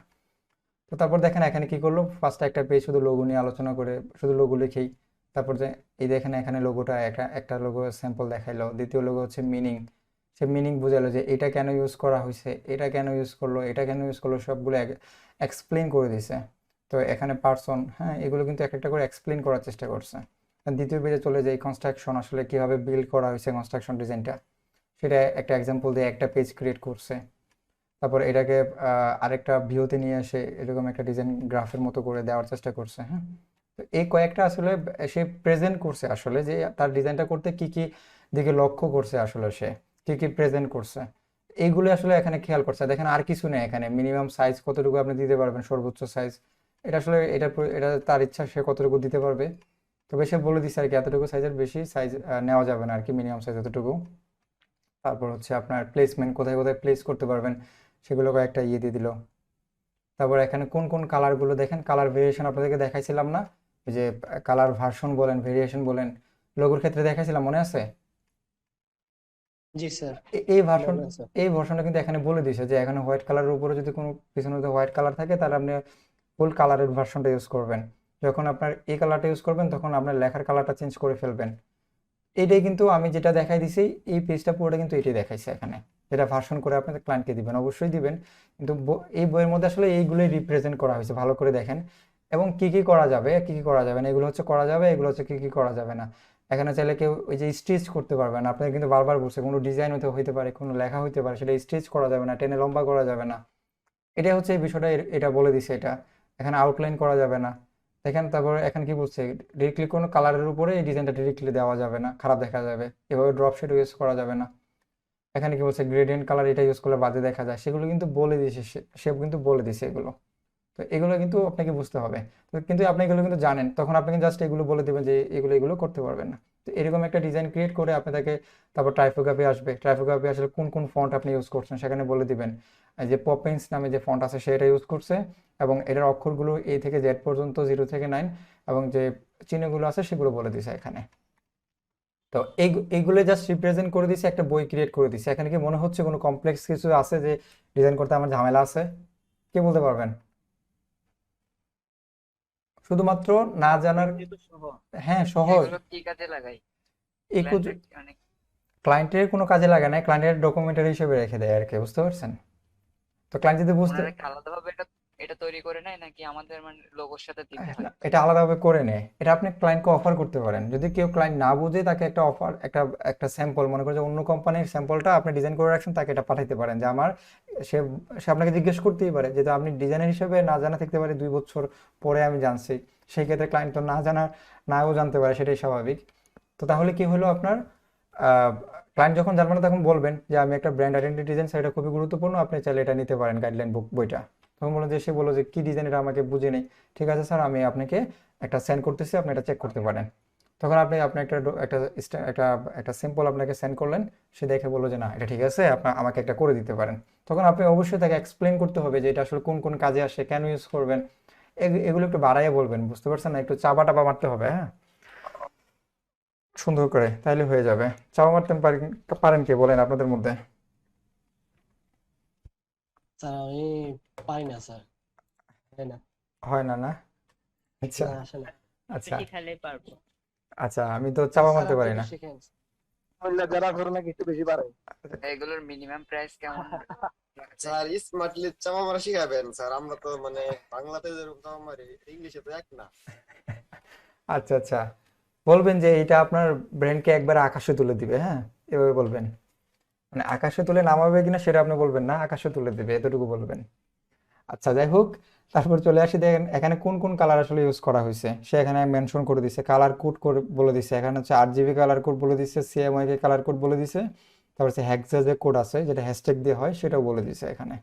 তো তারপর দেখেন এখানে কি করলো, ফার্স্ট একটা পেজ শুধু লোগো নিয়ে আলোচনা করে, শুধু লোগো লিখেই, তারপর যে এই দেখেন এখানে লোগোটা একটা লোগো স্যাম্পল দেখাইলো। দ্বিতীয় লোগো হচ্ছে মিনিং, সে মিনিং বুঝালো যে এটা কেন ইউজ করা হয়েছে, এটা কেন ইউজ করলো, এটা কেন ইউজ করলো, সবগুলো এক্সপ্লেন করে দিছে। তো এখানে পার্সন, হ্যাঁ এগুলো কিন্তু একটা করে এক্সপ্লেন করার চেষ্টা করছে। দ্বিতীয় পেজে চলে যাই, কনস্ট্রাকশন আসলে কিভাবে বিল্ড করা হয়েছে কনস্ট্রাকশন ডিজাইনটা, সেটা একটা এক্সাম্পল দিয়ে একটা পেজ ক্রিয়েট করছে। তারপর এটাকে আরেকটা ভিউতে নিয়ে এসে এরকম একটা ডিজাইন গ্রাফের মতো করে দেওয়ার চেষ্টা করছে। হ্যাঁ, তো এই কয়েকটা আসলে সে প্রেজেন্ট করছে আসলে যে তার ডিজাইনটা করতে কি কি দিকে লক্ষ্য করছে, আসলে সে কি কি প্রেজেন্ট করছে এইগুলো আসলে এখানে খেয়াল করছে। দেখেন আর কিছু নেই এখানে, মিনিমাম সাইজ কতটুকু আপনি দিতে পারবেন, সর্বোচ্চ সাইজ এটা আসলে এটা তার ইচ্ছা, সে কতটুকু দিতে পারবে। তবে সে বলে দিচ্ছে আর কি এতটুকু সাইজের বেশি সাইজ নেওয়া যাবে না আর কি, মিনিমাম সাইজ এতটুকু। তারপর হচ্ছে আপনার প্লেসমেন্ট কোথায় কোথায় প্লেস করতে পারবেন সেগুলো কয়েকটা ইয়ে দিয়ে দিল। তারপর এখানে কোন কোন কালারগুলো দেখেন, কালার ভেরিয়েশন আপনাদেরকে দেখাইছিলাম না, ওই যে কালার ভার্সন বলেন ভেরিয়েশন বলেন, লোগোর ক্ষেত্রে দেখাইছিলাম, মনে আছে? জি স্যার, এই ভার্সন মনে আছে। এই ভার্সনটা কিন্তু এখানে বলে দিয়েছে যে এখানে হোয়াইট কালারের উপরে যদি কোনো পিছনে যদি হোয়াইট কালার থাকে তাহলে আপনি ফুল কালারের ভার্সনটা ইউজ করবেন। যখন আপনার এই কালারটা ইউজ করবেন তখন আপনার লেখার কালারটা চেঞ্জ করে ফেলবেন। এইটাই কিন্তু আমি যেটা দেখাই দিছি, এই পেজটা পুরোটা কিন্তু এটাই দেখাইছে এখানে, যেটা ভার্সন করে আপনাদের ক্লায়েন্টকে দিবেন, অবশ্যই দিবেন। কিন্তু এই বইয়ের মধ্যে আসলে এইগুলোই রিপ্রেজেন্ট করা হয়েছে, ভালো করে দেখেন। এবং কি কি করা যাবে কি কি করা যাবে না, এগুলো হচ্ছে করা যাবে, এগুলো হচ্ছে কি কি করা যাবে না। এখানে চাইলে কেউ ওই যে স্টিচ করতে পারবে না, আপনাদের কিন্তু বারবার বলছে কোনো ডিজাইন হতে পারে, কোনো লেখা হতে পারে, সেটা স্টিচ করা যাবে না, টেনে লম্বা করা যাবে না। এটা হচ্ছে এই বিষয়টা, এটা বলে দিছে। এটা এখানে আউটলাইন করা যাবে না, দেখেন। তারপর এখানে কি বলছে, ডিরেক্টলি কোনো কালারের উপরে এই ডিজাইনটা ডিরেক্টলি দেওয়া যাবে না, খারাপ দেখা যাবে। এভাবে ড্রপ শেড ইউজ করা যাবে না। এখানে কি বলছে, গ্রেডিয়েন্ট কালার এটা ইউজ করলে বাজে দেখা যায়, সেগুলো কিন্তু বলে দিয়েছে, সে কিন্তু বলে দিছে এগুলো। তো এগুলো কিন্তু আপনাকে বুঝতে হবে। তো কিন্তু আপনি এগুলো কিন্তু জানেন, তখন আপনি কিন্তু জাস্ট এগুলো বলে দেবেন যে এগুলো এগুলো করতে পারবেন না। তো এরকম একটা ডিজাইন ক্রিয়েট করে আপনি তাকে, তারপর টাইপোগ্রাফি আসবে, টাইপোগ্রাফি আসলে কোন কোন ফন্ট আপনি ইউজ করছেন সেখানে বলে দিবেন। এই যে পপেন্স নামে যে ফন্ট আছে সেটা ইউজ করছে, এবং এটার অক্ষরগুলো A থেকে Z পর্যন্ত 0 থেকে 9, এবং যে চিহ্নগুলো আছে সেগুলো বলে দিছে এখানে। তো এইগুলো জাস্ট রিপ্রেজেন্ট করে দিছে, একটা বই ক্রিয়েট করে দিছে। এখানে কি মনে হচ্ছে কোনো কমপ্লেক্স কিছু আছে যে ডিজাইন করতে আমার ঝামেলা আছে? কে বলতে পারবেন? শুধুমাত্র না জানার, হ্যাঁ সহজ। এগুলো কি কাজে লাগাই? একটু মানে ক্লায়েন্টের কোনো কাজে লাগে না, ক্লায়েন্টের ডকুমেন্টারি হিসেবে রেখে দেয় আর কি, বুঝতে পারছেন? তো ক্লায়েন্ট যদি বুঝতে, ওনারা কি আলাদাভাবে এটা তৈরি করে নেয় নাকি আমাদের মানে লোগোর সাথে দিতে হয়? এটা আলাদাভাবে করে নেয়। এটা আপনি ক্লায়েন্টকে অফার করতে পারেন, যদি কেউ ক্লায়েন্ট না বুঝে তাকে একটা অফার, একটা স্যাম্পল, মনে করে যে অন্য কোম্পানির স্যাম্পলটা আপনি ডিজাইন করে রাখছেন, তাকে এটা পাঠাইতে পারেন যে আমার, সে সে আপনাকে জিজ্ঞেস করতেই পারে, যেহেতু আপনি ডিজাইনার হিসেবে না জানা থাকতে পারে 2 বছর পরে আমি জানছি, সেই ক্ষেত্রে ক্লায়েন্ট তো নাও জানতে পারে, সেটাই স্বাভাবিক। তো তাহলে কি হলো আপনার, ক্লায়েন্ট যখন জানবে না তখন বলবেন যে আমি একটা ব্র্যান্ড আইডেন্টিটি ডিজাইন, সেটা খুবই গুরুত্বপূর্ণ, আপনি চাইলে এটা নিতে পারেন, গাইডলাইন বুক বইটা। তখন বললো যে, সে বললো যে কি ডিজাইন, এটা আমাকে বুঝে নেই। ঠিক আছে স্যার, আমি আপনাকে একটা সেন্ড করতেছি, আপনি এটা চেক করতে পারেন। তখন আপনি একটা সিম্পল আপনাকে সেন্ড করলেন, সে দেখে বললো যে না এটা ঠিক আছে, আমাকে একটা করে দিতে পারেন। তখন আপনি অবশ্যই তাকে এক্সপ্লেন করতে হবে যে এটা আসলে কোন কোন কাজে আসে, কেন ইউজ করবেন, এগুলো একটু বাড়াইয়া বলবেন, বুঝতে পারছেন না? একটু চাপা টাপা মারতে হবে, হ্যাঁ, সুন্দর করে, তাইলে হয়ে যাবে। চাপা মারতে পারেন কে বলেন আপনাদের মধ্যে? স্যার আমি পারি না স্যার, হয় না, হয় না, না? আচ্ছা না আসে না। আচ্ছা শিখালে পারবো। আচ্ছা, আমি তো চাপা স্যার মারতে আপনি পারি একটু না। শিখেন, অন্য যারা করে নাকি একটু বেশি পারে। এগুলোর মিনিমাম প্রাইস কেমন? স্যার স্মার্টলি চামা মারা শিখাবেন স্যার, আমরা তো মানে বাংলাতে যেরকম চামা মারি ইংলিশে তো এক না। আচ্ছা আচ্ছা, বলবেন যে এটা আপনার ব্রেনকে একবার আকাশে তুলে দিবে, হ্যাঁ, এভাবে বলবেন। মানে আকাশে তুলে নামাবে কিনা সেটা আপনি বলবেন না, আকাশে তুলে দেবে এতটুকু বলবেন। আচ্ছা যাই হোক, তারপর চলে আসি, দেখেন এখানে কোন কোন কালার আসলে ইউজ করা হয়েছে সে এখানে মেনশন করে দিছে, কালার কোড করে বলে দিছে। এখানে হচ্ছে RGB কালার কোড বলে দিছে, CMYK কালার কোড বলে দিছে, তারপর হচ্ছে হেক্সা যে কোড আছে যেটা হ্যাশট্যাগ দিয়ে হয় সেটাও বলে দিছে এখানে।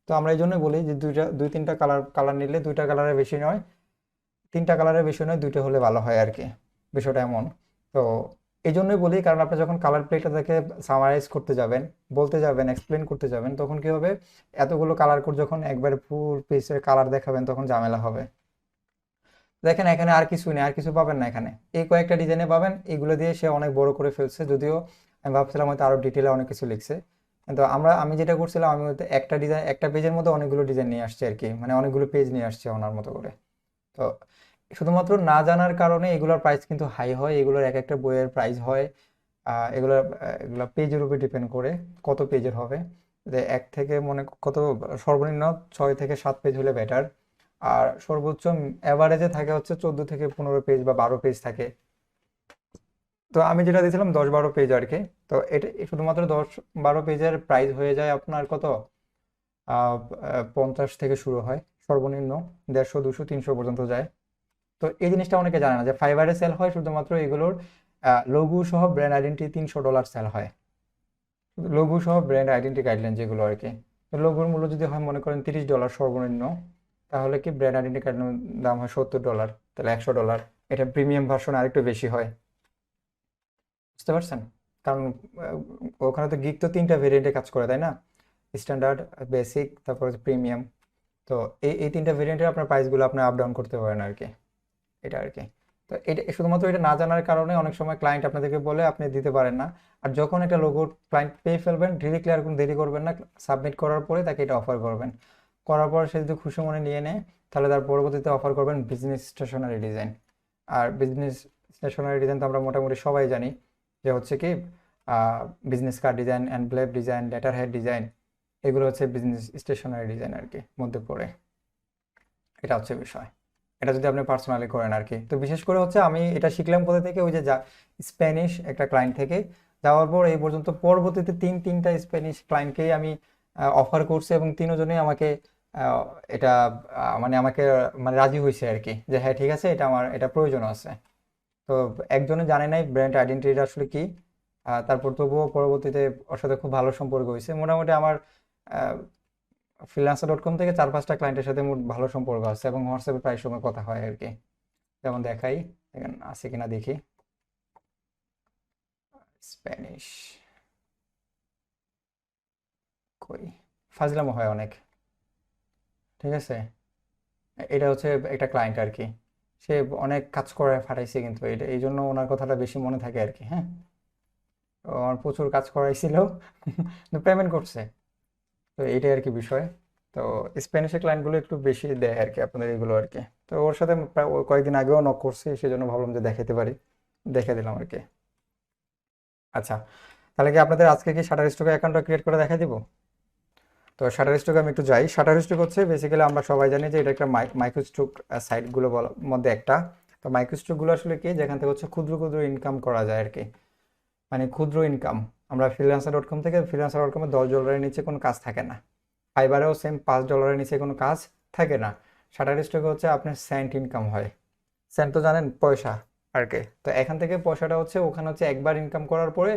তো আমরা এই জন্যই বলি যে দুই তিনটা কালার নিলে, 2টা কালারের বেশি নয়, 3টা কালারের বেশি নয়, 2টা হলে ভালো হয় আর কি, বিষয়টা এমন। তো এই জন্যই বলি, কারণ আপনি যখন কালার প্লেটটা থেকে সামারাইজ করতে যাবেন, বলতে যাবেন, এক্সপ্লেন করতে যাবেন, তখন কি হবে, এতগুলো কালার কোড যখন একবারে ফুল পেজের কালার দেখাবেন তখন ঝামেলা হবে। দেখেন এখানে আর কিছু নেই, আর কিছু পাবেন না এখানে, এই কয়েকটা ডিজাইনে পাবেন, এগুলো দিয়ে সে অনেক বড় করে ফেলছে। যদিও আমি ভাবছিলাম হয়তো আরো ডিটেলে অনেক কিছু লিখছে, কিন্তু আমি যেটা করছিলাম, আমি হয়তো একটা পেজের মধ্যে অনেকগুলো ডিজাইন নিয়ে আসছি আর কি, মানে অনেকগুলো পেজ নিয়ে আসছি ওনার মতো করে। তো শুধুমাত্র না জানার কারণে এগুলোর প্রাইস কিন্তু হাই হয়, এগুলোর এক একটা বইয়ের প্রাইস হয়, এগুলো পেজের উপর ডিপেন্ড করে কত পেজের হবে। যে এক থেকে কত, সর্বনিম্ন 6 থেকে 7 পেজ হলে বেটার, আর সর্বোচ্চ অ্যাভারেজে থাকে হচ্ছে 14 থেকে 15 পেজ বা 12 পেজ থাকে। তো আমি যেটা দিয়েছিলাম 10-12 পেজ আর কি। তো এটা শুধুমাত্র 10-12 পেজের প্রাইস হয়ে যায় আপনার কত, 50 থেকে শুরু হয়, সর্বনিম্ন 150, 200, 300 পর্যন্ত যায়। তো এই জিনিসটা অনেকে জানে না যে ফাইবারে সেল হয় শুধুমাত্র এগুলোর লঘু সহ ব্র্যান্ড আইডেন্টি $300 সেল হয়, লঘু সহ ব্র্যান্ড আইডেন্টি গাইডলাইন যেগুলো আর কি। তো লঘুর মূল্য যদি হয় মনে করেন $30 সর্বনিম্ন, তাহলে কি ব্র্যান্ড আইডেন্টি গাইডলাইন দাম হয় $70, তাহলে $100। এটা প্রিমিয়াম ভার্সন আরেকটু বেশি হয়, বুঝতে পারছেন? কারণ ওখানে তো গিগ তো 3টা ভেরিয়েন্টে কাজ করে, তাই না? স্ট্যান্ডার্ড, বেসিক, তারপর প্রিমিয়াম। তো এই 3টা ভেরিয়েন্টের আপনার প্রাইসগুলো আপনি আপ ডাউন করতে পারেন আর কি, এটা আর কি। তো এটা শুধুমাত্র এটা না জানার কারণে অনেক সময় ক্লায়েন্ট আপনাদেরকে বলে আপনি দিতে পারেন না। আর যখন একটা লোগো ক্লায়েন্ট পেয়ে ফেলবেন, ডিরেক্টলি আর কোনো দেরি করবেন না, সাবমিট করার পরে তাকে এটা অফার করবেন। করার পর সে যদি খুশি মনে নিয়ে নেয়, তাহলে তার পরবর্তীতে অফার করবেন বিজনেস স্টেশনারি ডিজাইন। আর বিজনেস স্টেশনারি ডিজাইন তো আমরা মোটামুটি সবাই জানি যে হচ্ছে কি business card design, envelope design, letter head design, এগুলো হচ্ছে বিজনেস স্টেশনারি ডিজাইন আর কি মধ্যে পড়ে। এটা হচ্ছে বিষয়, এটা যদি আপনি পার্সোনালি করেন আর কি। তো বিশেষ করে হচ্ছে আমি এটা শিখলাম কোথা থেকে, ওই যে স্প্যানিশ একটা ক্লায়েন্ট থেকে। যাওয়ার পর এই পর্যন্ত পরবর্তীতে তিনটা স্প্যানিশ ক্লায়েন্টকেই আমি অফার করছি, এবং তিনজনেই আমাকে এটা মানে আমাকে মানে রাজি হয়েছে আর কি, যে হ্যাঁ ঠিক আছে, এটা প্রয়োজন আছে। তো একজনে জানে নাই ব্র্যান্ড আইডেন্টিটি আসলে কি, তারপর তবুও পরবর্তীতে ওর সাথে খুব ভালো সম্পর্ক হয়েছে। মোটামুটি আমার freelancer.com থেকে 4-5টা ক্লায়েন্টের সাথে মোট ভালো সম্পর্ক আছে, এবং হোয়াটসঅ্যাপে প্রায় সময় কথা হয় আর কি। যেমন দেখাই, এখানে আছে কিনা দেখি, স্প্যানিশ কই, ফাজলামো হয় অনেক, ঠিক আছে। এটা হচ্ছে একটা ক্লায়েন্ট আর কি, সে অনেক কাজ করে ফাটাইছে, কিন্তু এটা এই জন্য ওনার কথাটা বেশি মনে থাকে আর কি। হ্যাঁ, তো আমার প্রচুর কাজ করাইছিল, পেমেন্ট করছে। তো এইটাই আর কি বিষয়। তো স্প্যানিশের ক্লায়েন্টগুলো একটু বেশি দেয় আর কি আপনাদের এগুলো আর কি। তো ওর সাথে প্রায় কয়েকদিন আগেও নক করছি, সেই জন্য ভাবলাম যে দেখাতে পারি, দেখে দিলাম আর কি। আচ্ছা, তাহলে কি আপনাদের আজকে কি শাটারস্টক অ্যাকাউন্টটা ক্রিয়েট করে দেখা দিব? তো শাটারস্টক আমি একটু যাই। শাটারস্টক হচ্ছে বেসিক্যালি আমরা সবাই জানি যে এটা একটা মাইক্রোস্টক সাইটগুলো মধ্যে একটা। তো মাইক্রোস্টকগুলো আসলে কি, যেখান থেকে হচ্ছে ক্ষুদ্র ক্ষুদ্র ইনকাম করা যায় আর কি, মানে ক্ষুদ্র ইনকাম। আমরা freelancer.com থেকে freelancer.com-এ $10 নিচে কোনো কাজ থাকে না, ফাইবারেও সেম $5 নিচে কোনো কাজ থাকে না। শাটারস্টকে হচ্ছে আপনার সেন্ট ইনকাম হয়, সেন্ট তো জানেন পয়সা আর কি। তো এখান থেকে পয়সাটা হচ্ছে ওখানে হচ্ছে একবার ইনকাম করার পরে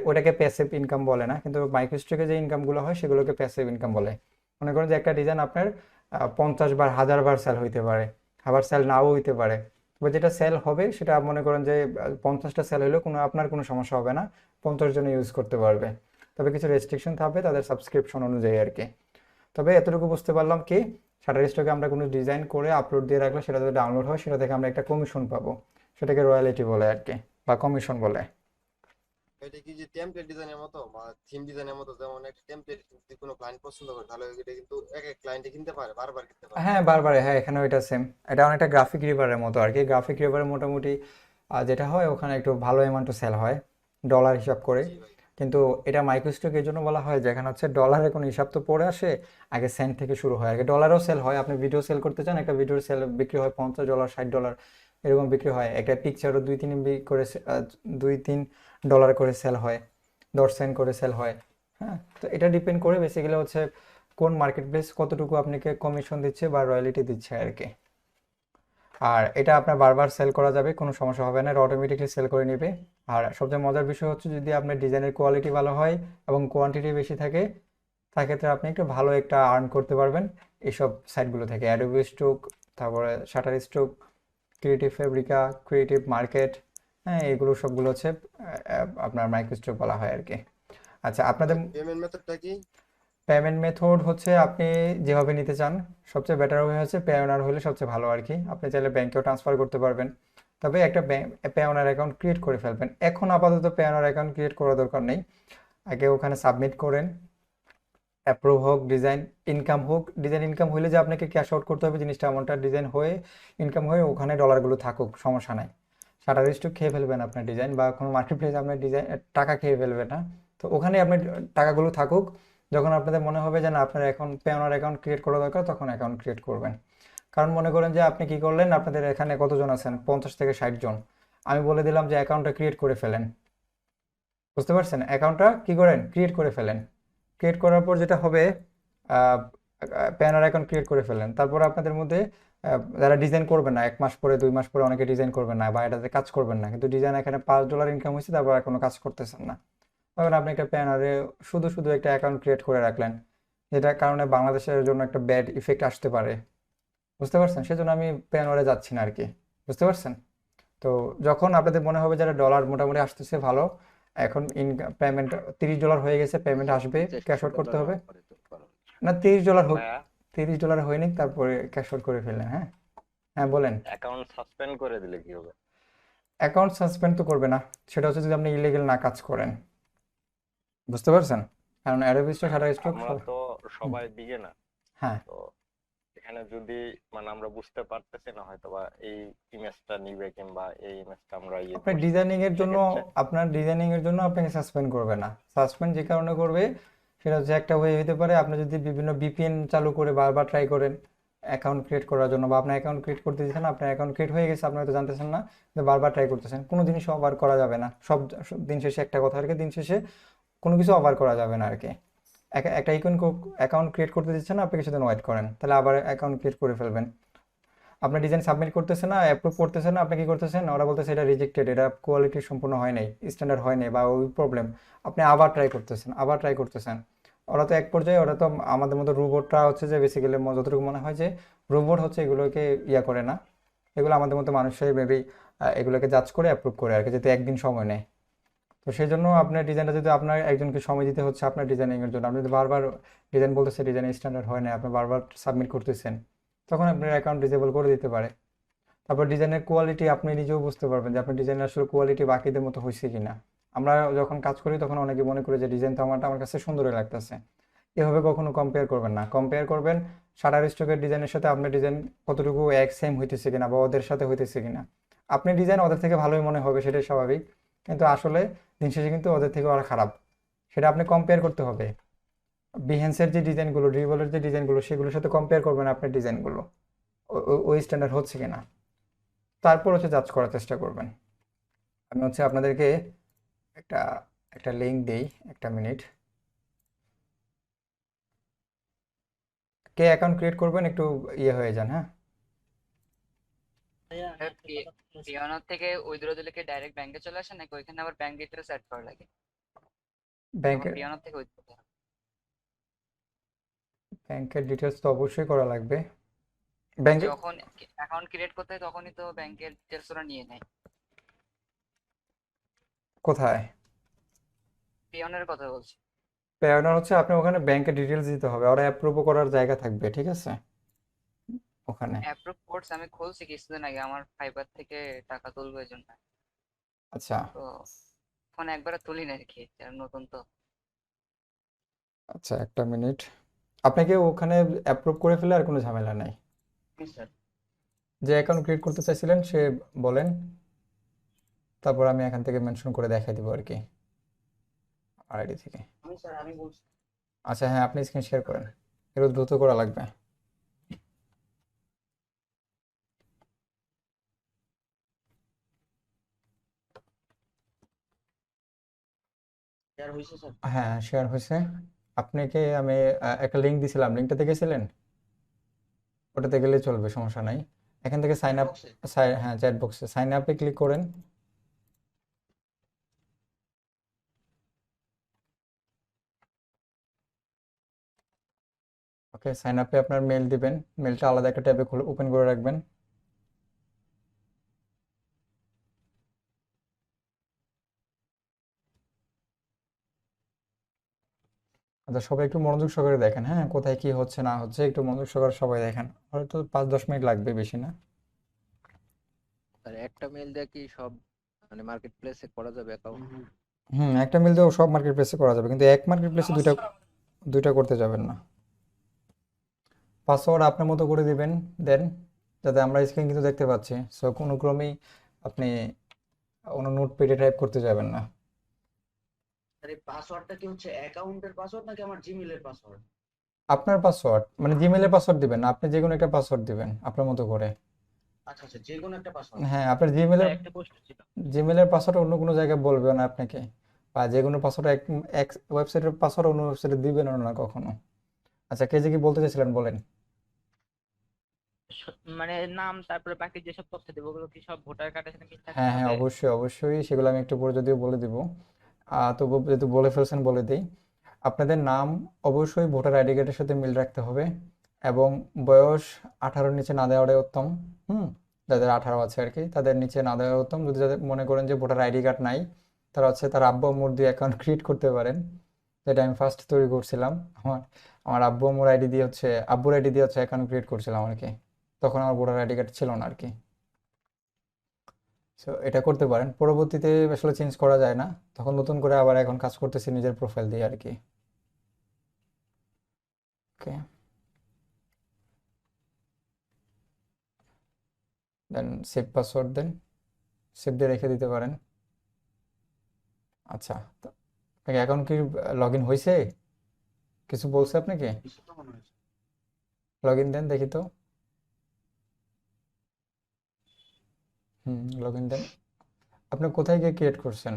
ওটাকে প্যাসিভ ইনকাম বলে না, কিন্তু মাইক্রোস্টকে যে ইনকামগুলো হয় সেগুলোকে প্যাসিভ ইনকাম বলে। মনে করেন যে একটা ডিজাইন আপনার 50 বার 1000 বার সেল হইতে পারে, আবার সেল নাও হইতে পারে। তবে যেটা সেল হবে সেটা মনে করেন যে 50টা সেল হলেও আপনার কোনো সমস্যা হবে না, 50 জন ইউজ করতে পারবে। তবে কিছু রেস্ট্রিকশন থাকবে তাদের সাবস্ক্রিপশন অনুযায়ী আর কি। তবে এতটুকু বুঝতে পারলাম কি, শাটারস্টকে আমরা কোনো ডিজাইন করে আপলোড দিয়ে রাখলে সেটা যদি ডাউনলোড হয়, সেটা থেকে আমরা একটা কমিশন পাবো, সেটাকে রয়্যালিটি বলে আর কি, বা কমিশন বলে। এটা কি যে টেমপ্লেট ডিজাইনের মতো বা থিম ডিজাইনের মতো? যেমন একটা টেমপ্লেট যদি কোনো ক্লায়েন্ট পছন্দ করে, তাহলে এটা কিন্তু এক এক ক্লায়েন্টে কিনতে পারে, বারবার কিনতে পারে। হ্যাঁ বারবার, হ্যাঁ এখানেও এটা সেম। এটা অনেকটা গ্রাফিক রিভারের মতো আর কি। গ্রাফিক রিভারে মোটামুটি যেটা হয়, ওখানে একটু ভালো অ্যামাউন্টে সেল হয় ডলার হিসাব করে। জি ভাই। কিন্তু এটা মাইক্রোস্টক এই জন্য বলা হয়, যেখানে হচ্ছে ডলারের কোনো হিসাব তো পড়ে আসে, আগে সেন্ট থেকে শুরু হয় আর কি। ডলারও সেল হয়, আপনি ভিডিও সেল করতে চান, একটা ভিডিওর সেল বিক্রি হয় $50, $60 এরকম বিক্রি হয়। একটা পিকচারও 2-3 MB করে $2-3 করে সেল হয়, 10 সেন্ট করে সেল হয়। হ্যাঁ, তো এটা ডিপেন্ড করে বেসিক্যালি হচ্ছে কোন মার্কেট প্লেস কতটুকু আপনাকে কমিশন দিচ্ছে বা রয়্যালিটি দিচ্ছে আর কি। আর এটা আপনার বারবার সেল করা যাবে, কোনো সমস্যা হবে না, এটা অটোমেটিকলি সেল করে নেবে। আর সবচেয়ে মজার বিষয় হচ্ছে যদি আপনার ডিজাইনের কোয়ালিটি ভালো হয় এবং কোয়ান্টিটি বেশি থাকে, সেক্ষেত্রে আপনি একটু ভালো একটা আর্ন করতে পারবেন এইসব সাইটগুলো থেকে। অ্যাডোবি স্টক, তারপরে Shutterstock, creative Fabrica, creative market, হ্যাঁ এগুলো সবগুলো হচ্ছে আপনার মাইক্রোস্টক বলা হয় আর কি। আচ্ছা, আপনাদের পেমেন্ট মেথডটা কি? পেমেন্ট মেথড হচ্ছে আপনি যেভাবে নিতে চান, সবচেয়ে বেটার ওয়ে হচ্ছে পেওনার হলে সবচেয়ে ভালো আর কি। আপনি চাইলে ব্যাংকেও ট্রান্সফার করতে পারবেন, তবে একটা পেওনার অ্যাকাউন্ট ক্রিয়েট করে ফেলবেন। এখন আপাতত পেওনার অ্যাকাউন্ট ক্রিয়েট করার দরকার নেই, আগে ওখানে সাবমিট করেন, অ্যাপ্রুভ হোক, ডিজাইন ইনকাম হোক। ডিজাইন ইনকাম হলে যে আপনাকে ক্যাশ আউট করতে হবে জিনিসটা এমনটা, ডিজাইন হয়ে ইনকাম হয়ে ওখানে ডলারগুলো থাকুক, সমস্যা নাই। শাটারস্টক খেয়ে ফেলবেন আপনার ডিজাইন, বা কোনো মার্কেট প্লেস আপনার ডিজাইন টাকা খেয়ে ফেলবে না। তো ওখানে আপনার টাকাগুলো থাকুক, যখন আপনাদের মনে হবে যে না আপনার এখন পেওনার অ্যাকাউন্ট ক্রিয়েট করা দরকার, তখন অ্যাকাউন্ট ক্রিয়েট করবেন। কারণ মনে করেন যে আপনি কি করলেন, আপনাদের এখানে কতজন আছেন, 50 থেকে 60 জন, আমি বলে দিলাম যে অ্যাকাউন্টটা ক্রিয়েট করে ফেলেন, বুঝতে পারছেন? অ্যাকাউন্টটা কি করেন, ক্রিয়েট করে ফেলেন। ক্রিয়েট করার পর যেটা হবে, প্যানার অ্যাকাউন্ট ক্রিয়েট করে ফেললেন, তারপর আপনাদের মধ্যে যারা ডিজাইন করবেন না, 1 মাস পরে 2 মাস পরে অনেকে ডিজাইন করবেন না বা এটাতে কাজ করবেন না, কিন্তু ডিজাইন এখানে $5 ইনকাম হয়েছে, তারপর আর কোনো কাজ করতেছেন না, তখন আপনি একটা প্যানারে শুধু শুধু একটা অ্যাকাউন্ট ক্রিয়েট করে রাখলেন, যেটার কারণে বাংলাদেশের জন্য একটা ব্যাড ইফেক্ট আসতে পারে। বুঝতে পারছেন? সেজন্য আমি প্যানারে যাচ্ছি না আর কি। বুঝতে পারছেন? তো যখন আপনাদের মনে হবে যারা ডলার মোটামুটি আসতেছে ভালো, এখন পেমেন্ট $30 হয়ে গেছে, পেমেন্ট আসবে, ক্যাশ আউট করতে হবে না। $30 হোক, ভাইয়া $30 হয়নি, তারপরে ক্যাশ আউট করে ফেললেন। হ্যাঁ হ্যাঁ বলেন। অ্যাকাউন্ট সাসপেন্ড করে দিলে কি হবে? অ্যাকাউন্ট সাসপেন্ড তো করবে না, সেটা হচ্ছে যদি আপনি ইলিগেল না কাজ করেন। বুঝতে পারছেন? কারণ অ্যাডোবি স্টক, শাটারস্টক আমরা তো সবাই বিগিনার, হ্যাঁ তো এখানে যদি মানে আমরা বুঝতে পারতেছি না হয়তো বা এই ইমেজটা নিবে কিংবা এই ইমেজটা আমরা আপনার ডিজাইনিং এর জন্য, আপনার ডিজাইনিং এর জন্য আপনাকে সাসপেন্ড করবে না। সাসপেন্ড যে কারণে করবে সেটা হচ্ছে একটা ওয়ে হতে পারে, আপনি যদি বিভিন্ন VPN চালু করে বারবার ট্রাই করেন অ্যাকাউন্ট ক্রিয়েট করার জন্য, বা আপনার অ্যাকাউন্ট ক্রিয়েট করতে দিচ্ছেন, আপনার অ্যাকাউন্ট ক্রিয়েট হয়ে গেছে, আপনি হয়তো জানতেছেন না, যে বারবার ট্রাই করতেছেন। কোনো জিনিস ওভার করা যাবে না, সব দিন শেষে একটা কথা আর কি, দিন শেষে কোনো কিছু ওভার করা যাবে না আর কি। একটা অ্যাকাউন্ট ক্রিয়েট করতে দিচ্ছেন না, আপনি কিছুদিন ওয়েট করেন, তাহলে আবার অ্যাকাউন্ট ক্রিয়েট করে ফেলবেন। আপনার ডিজাইন সাবমিট করতেছে না, অ্যাপ্রুভ করতেছে না, আপনি কি করতেছেন, ওরা বলতেছে এটা রিজেক্টেড, এটা কোয়ালিটি সম্পূর্ণ হয় নাই, স্ট্যান্ডার্ড হয় নাই, বা ওই প্রবলেম, আপনি আবার ট্রাই করতেছেন। ওরা তো এক পর্যায়ে, ওরা তো আমাদের মতো রোবটটা হচ্ছে যে বেসিক্যালি যতটুকু মনে হয় যে রোবট হচ্ছে এগুলোকে করে না, এগুলো আমাদের মতো মানুষই মেবি এগুলোকে জাজ করে অ্যাপ্রুভ করে আর কি, যাতে একদিন সময় নেয়। তো সেই জন্য আপনার ডিজাইনটা যদি আপনার একজনকে সময় দিতে হচ্ছে আপনার ডিজাইনিংয়ের জন্য, আপনি যদি বারবার ডিজাইন বলতেছে ডিজাইন স্ট্যান্ডার্ড হয় না, আপনি বারবার সাবমিট করতেছেন, তখন আপনার অ্যাকাউন্ট ডিসেবল করে দিতে পারে। তারপর ডিজাইনের কোয়ালিটি আপনি নিজেও বুঝতে পারবেন যে আপনার ডিজাইনের আসলে কোয়ালিটি বাকিদের মতো হয়েছে কিনা। আমরা যখন কাজ করি তখন অনেকে মনে করে যে ডিজাইন তো আমার কাছে সুন্দরই লাগতেছে, এভাবে কখনো কম্পেয়ার করবেন না। কম্পেয়ার করবেন শাটারস্টকের ডিজাইনের সাথে আপনার ডিজাইন কতটুকু এক সেম হইতেছে কিনা, বা ওদের সাথে হইতেছে কিনা। আপনি ডিজাইন ওদের থেকে ভালোই মনে হবে, সেটাই স্বাভাবিক, কিন্তু আসলে দিন শেষে কিন্তু ওদের থেকে ওরা খারাপ, সেটা আপনি কম্পেয়ার করতে হবে। বিহেন্সের যে ডিজাইনগুলো, ড্রিবলের যে ডিজাইনগুলো, সেগুলোর সাথে কম্পেয়ার করবেন আপনার ডিজাইনগুলো ওই স্ট্যান্ডার্ড হচ্ছে কিনা, তারপর হচ্ছে জাজ করার চেষ্টা করবেন। আমি হচ্ছে আপনাদেরকে একটা একটা লিঙ্ক দেই, একটা মিনিট। কে অ্যাকাউন্ট ক্রিয়েট করবেন একটু হয়ে যান। হ্যাঁ ভাইয়া স্যার, একটা কথা বলছি। পিওনার থেকে উইথড্র দিলে কি ডাইরেক্ট ব্যাংকে চলে আসে নাকি ওইখানে আবার ব্যাংক ডিটেলস অ্যাড করা লাগে? ব্যাংকের পিওনার থেকে উইথড্র দেওয়া ব্যাংকের ডিটেলস তো অবশ্যই করা লাগবে। ব্যাংকে যখন অ্যাকাউন্ট ক্রিয়েট করতে হয় তখনই তো ব্যাংকের ডিটেলস ওরা নিয়ে নেয়। কোথায়? পিওনের কথা বলছি। পেওনার হচ্ছে আপনি ওখানে ব্যাংকের ডিটেলস দিতে হবে, ওরা অ্যাপ্রুভ করার জায়গা থাকবে, ঠিক আছে ওখানে। অ্যাপ্রুভ কোর্স আমি খুলছি কিছুদিন আগে, আমার ফাইবার থেকে টাকা তুলবো এই জন্য। আচ্ছা তো ফোন একবারে তুলি না আর কি, নতুন তো। আচ্ছা একটা মিনিট, আপনাকে ওখানে অ্যাপ্রুভ করে ফেলে আর কোনো ঝামেলা নাই। স্যার যে অ্যাকাউন্ট ক্রিয়েট করতে চাইছিলেন সে বলেন, তারপর আমি এখান থেকে মেনশন করে দেখাই দিব আর কি আইডি থেকে। আমি বলছি আচ্ছা হ্যাঁ, আপনি স্ক্রিন শেয়ার করেন, একটু দ্রুত করা লাগবে। স্যার হইছে স্যার। হ্যাঁ শেয়ার হয়েছে। আপনাকে আমি একটা লিঙ্ক দিছিলাম, লিঙ্কটাতে গেছিলেন? ওটাতে গেলে চলবে, সমস্যা নাই। এখান থেকে সাইন আপ, হ্যাঁ চ্যাট বক্সে সাইন আপে ক্লিক করেন। ওকে, সাইন আপে আপনার মেল দিবেন, মেলটা আলাদা একটা ট্যাবে খুলে ওপেন করে রাখবেন। আচ্ছা সবাই একটু মনোযোগ সহকারে দেখেন, হ্যাঁ কোথায় কি হচ্ছে না হচ্ছে একটু মনোযোগ সহকারে সবাই দেখেন, হয়তো 5-10 মিনিট লাগবে, বেশি না। আর একটা মেল দিয়ে কি সব মানে মার্কেট প্লেসে করা যাবে অ্যাকাউন্ট? একটা মিল দিয়েও সব মার্কেট প্লেসে করা যাবে, কিন্তু এক মার্কেট প্লেসে দুইটা করতে যাবেন না। পাসওয়ার্ড আপনার মতো করে দিবেন দেন, যাতে আমরা স্ক্রিন কিন্তু দেখতে পাচ্ছি, সো কোনো ক্রমেই আপনি অন্য নোটপ্যাডে টাইপ করতে যাবেন না। এই পাসওয়ার্ডটা কি হচ্ছে অ্যাকাউন্টের পাসওয়ার্ড নাকি আমার জিমেইলের পাসওয়ার্ড? আপনার পাসওয়ার্ড মানে জিমেইলের পাসওয়ার্ড দিবেন না, আপনি যে কোনো একটা পাসওয়ার্ড দিবেন আপনার মতো করে। আচ্ছা আচ্ছা, যে কোনো একটা পাসওয়ার্ড। হ্যাঁ আপনার জিমেইলের পাসওয়ার্ড অন্য কোনো জায়গায় বলবে না আপনাকে, বা যে কোনো পাসওয়ার্ড এক ওয়েবসাইটের পাসওয়ার্ড অন্য ওয়েবসাইটে দিবেন না কখনো। আচ্ছা, কে যে কি বলতে চাইছিলেন বলেন। মানে নাম তারপরে বাকি যেসব তথ্য দেবো ওগুলো কি সব ভোটার কার্ডের সাথে মিল থাকতে হ্যাঁ হ্যাঁ, হবে? অবশ্যই অবশ্যই, সেগুলো আমি একটু পরে যদিও বলে দিব। তবু যেহেতু বলে ফেলছেন বলে দিই, আপনাদের নাম অবশ্যই ভোটার আইডি কার্ডের সাথে মিল রাখতে হবে, এবং বয়স 18-র নিচে না দেওয়াটাই উত্তম। হুম, যাদের 18 আছে আর কি, তাদের নিচে না দেওয়া উত্তম। যদি যাদের মনে করেন যে ভোটার আইডি কার্ড নাই, তারা হচ্ছে তার আব্বু আম্মুর দিয়ে অ্যাকাউন্ট ক্রিয়েট করতে পারেন, যেটা আমি ফার্স্ট তৈরি করছিলাম। আমার আমার আব্বু আম্মুর আইডি দিয়ে হচ্ছে, আব্বুর আইডি দিয়ে হচ্ছে অ্যাকাউন্ট ক্রিয়েট করছিলাম আর কি। তখন আমার ভোটার আইডি কার্ড ছিল না আর কি। সো এটা করতে পারেন, পরবর্তীতে আসলে চেঞ্জ করা যায় না, তখন নতুন করে আবার এখন কাজ করতেছি নিজের প্রোফাইল দিয়ে আর কি। ওকে, দেন সেভ পাসওয়ার্ড দেন, সেভ দিয়ে রেখে দিতে পারেন। আচ্ছা, তো আপনাকে অ্যাকাউন্ট কি লগ ইন হয়েছে? কিছু বলছে আপনাকে? কিছু তো মনে হয়েছে। লগ ইন দেন দেখি তো। লগ ইন দেন। আপনি কোথায় গিয়ে ক্রিয়েট করছেন?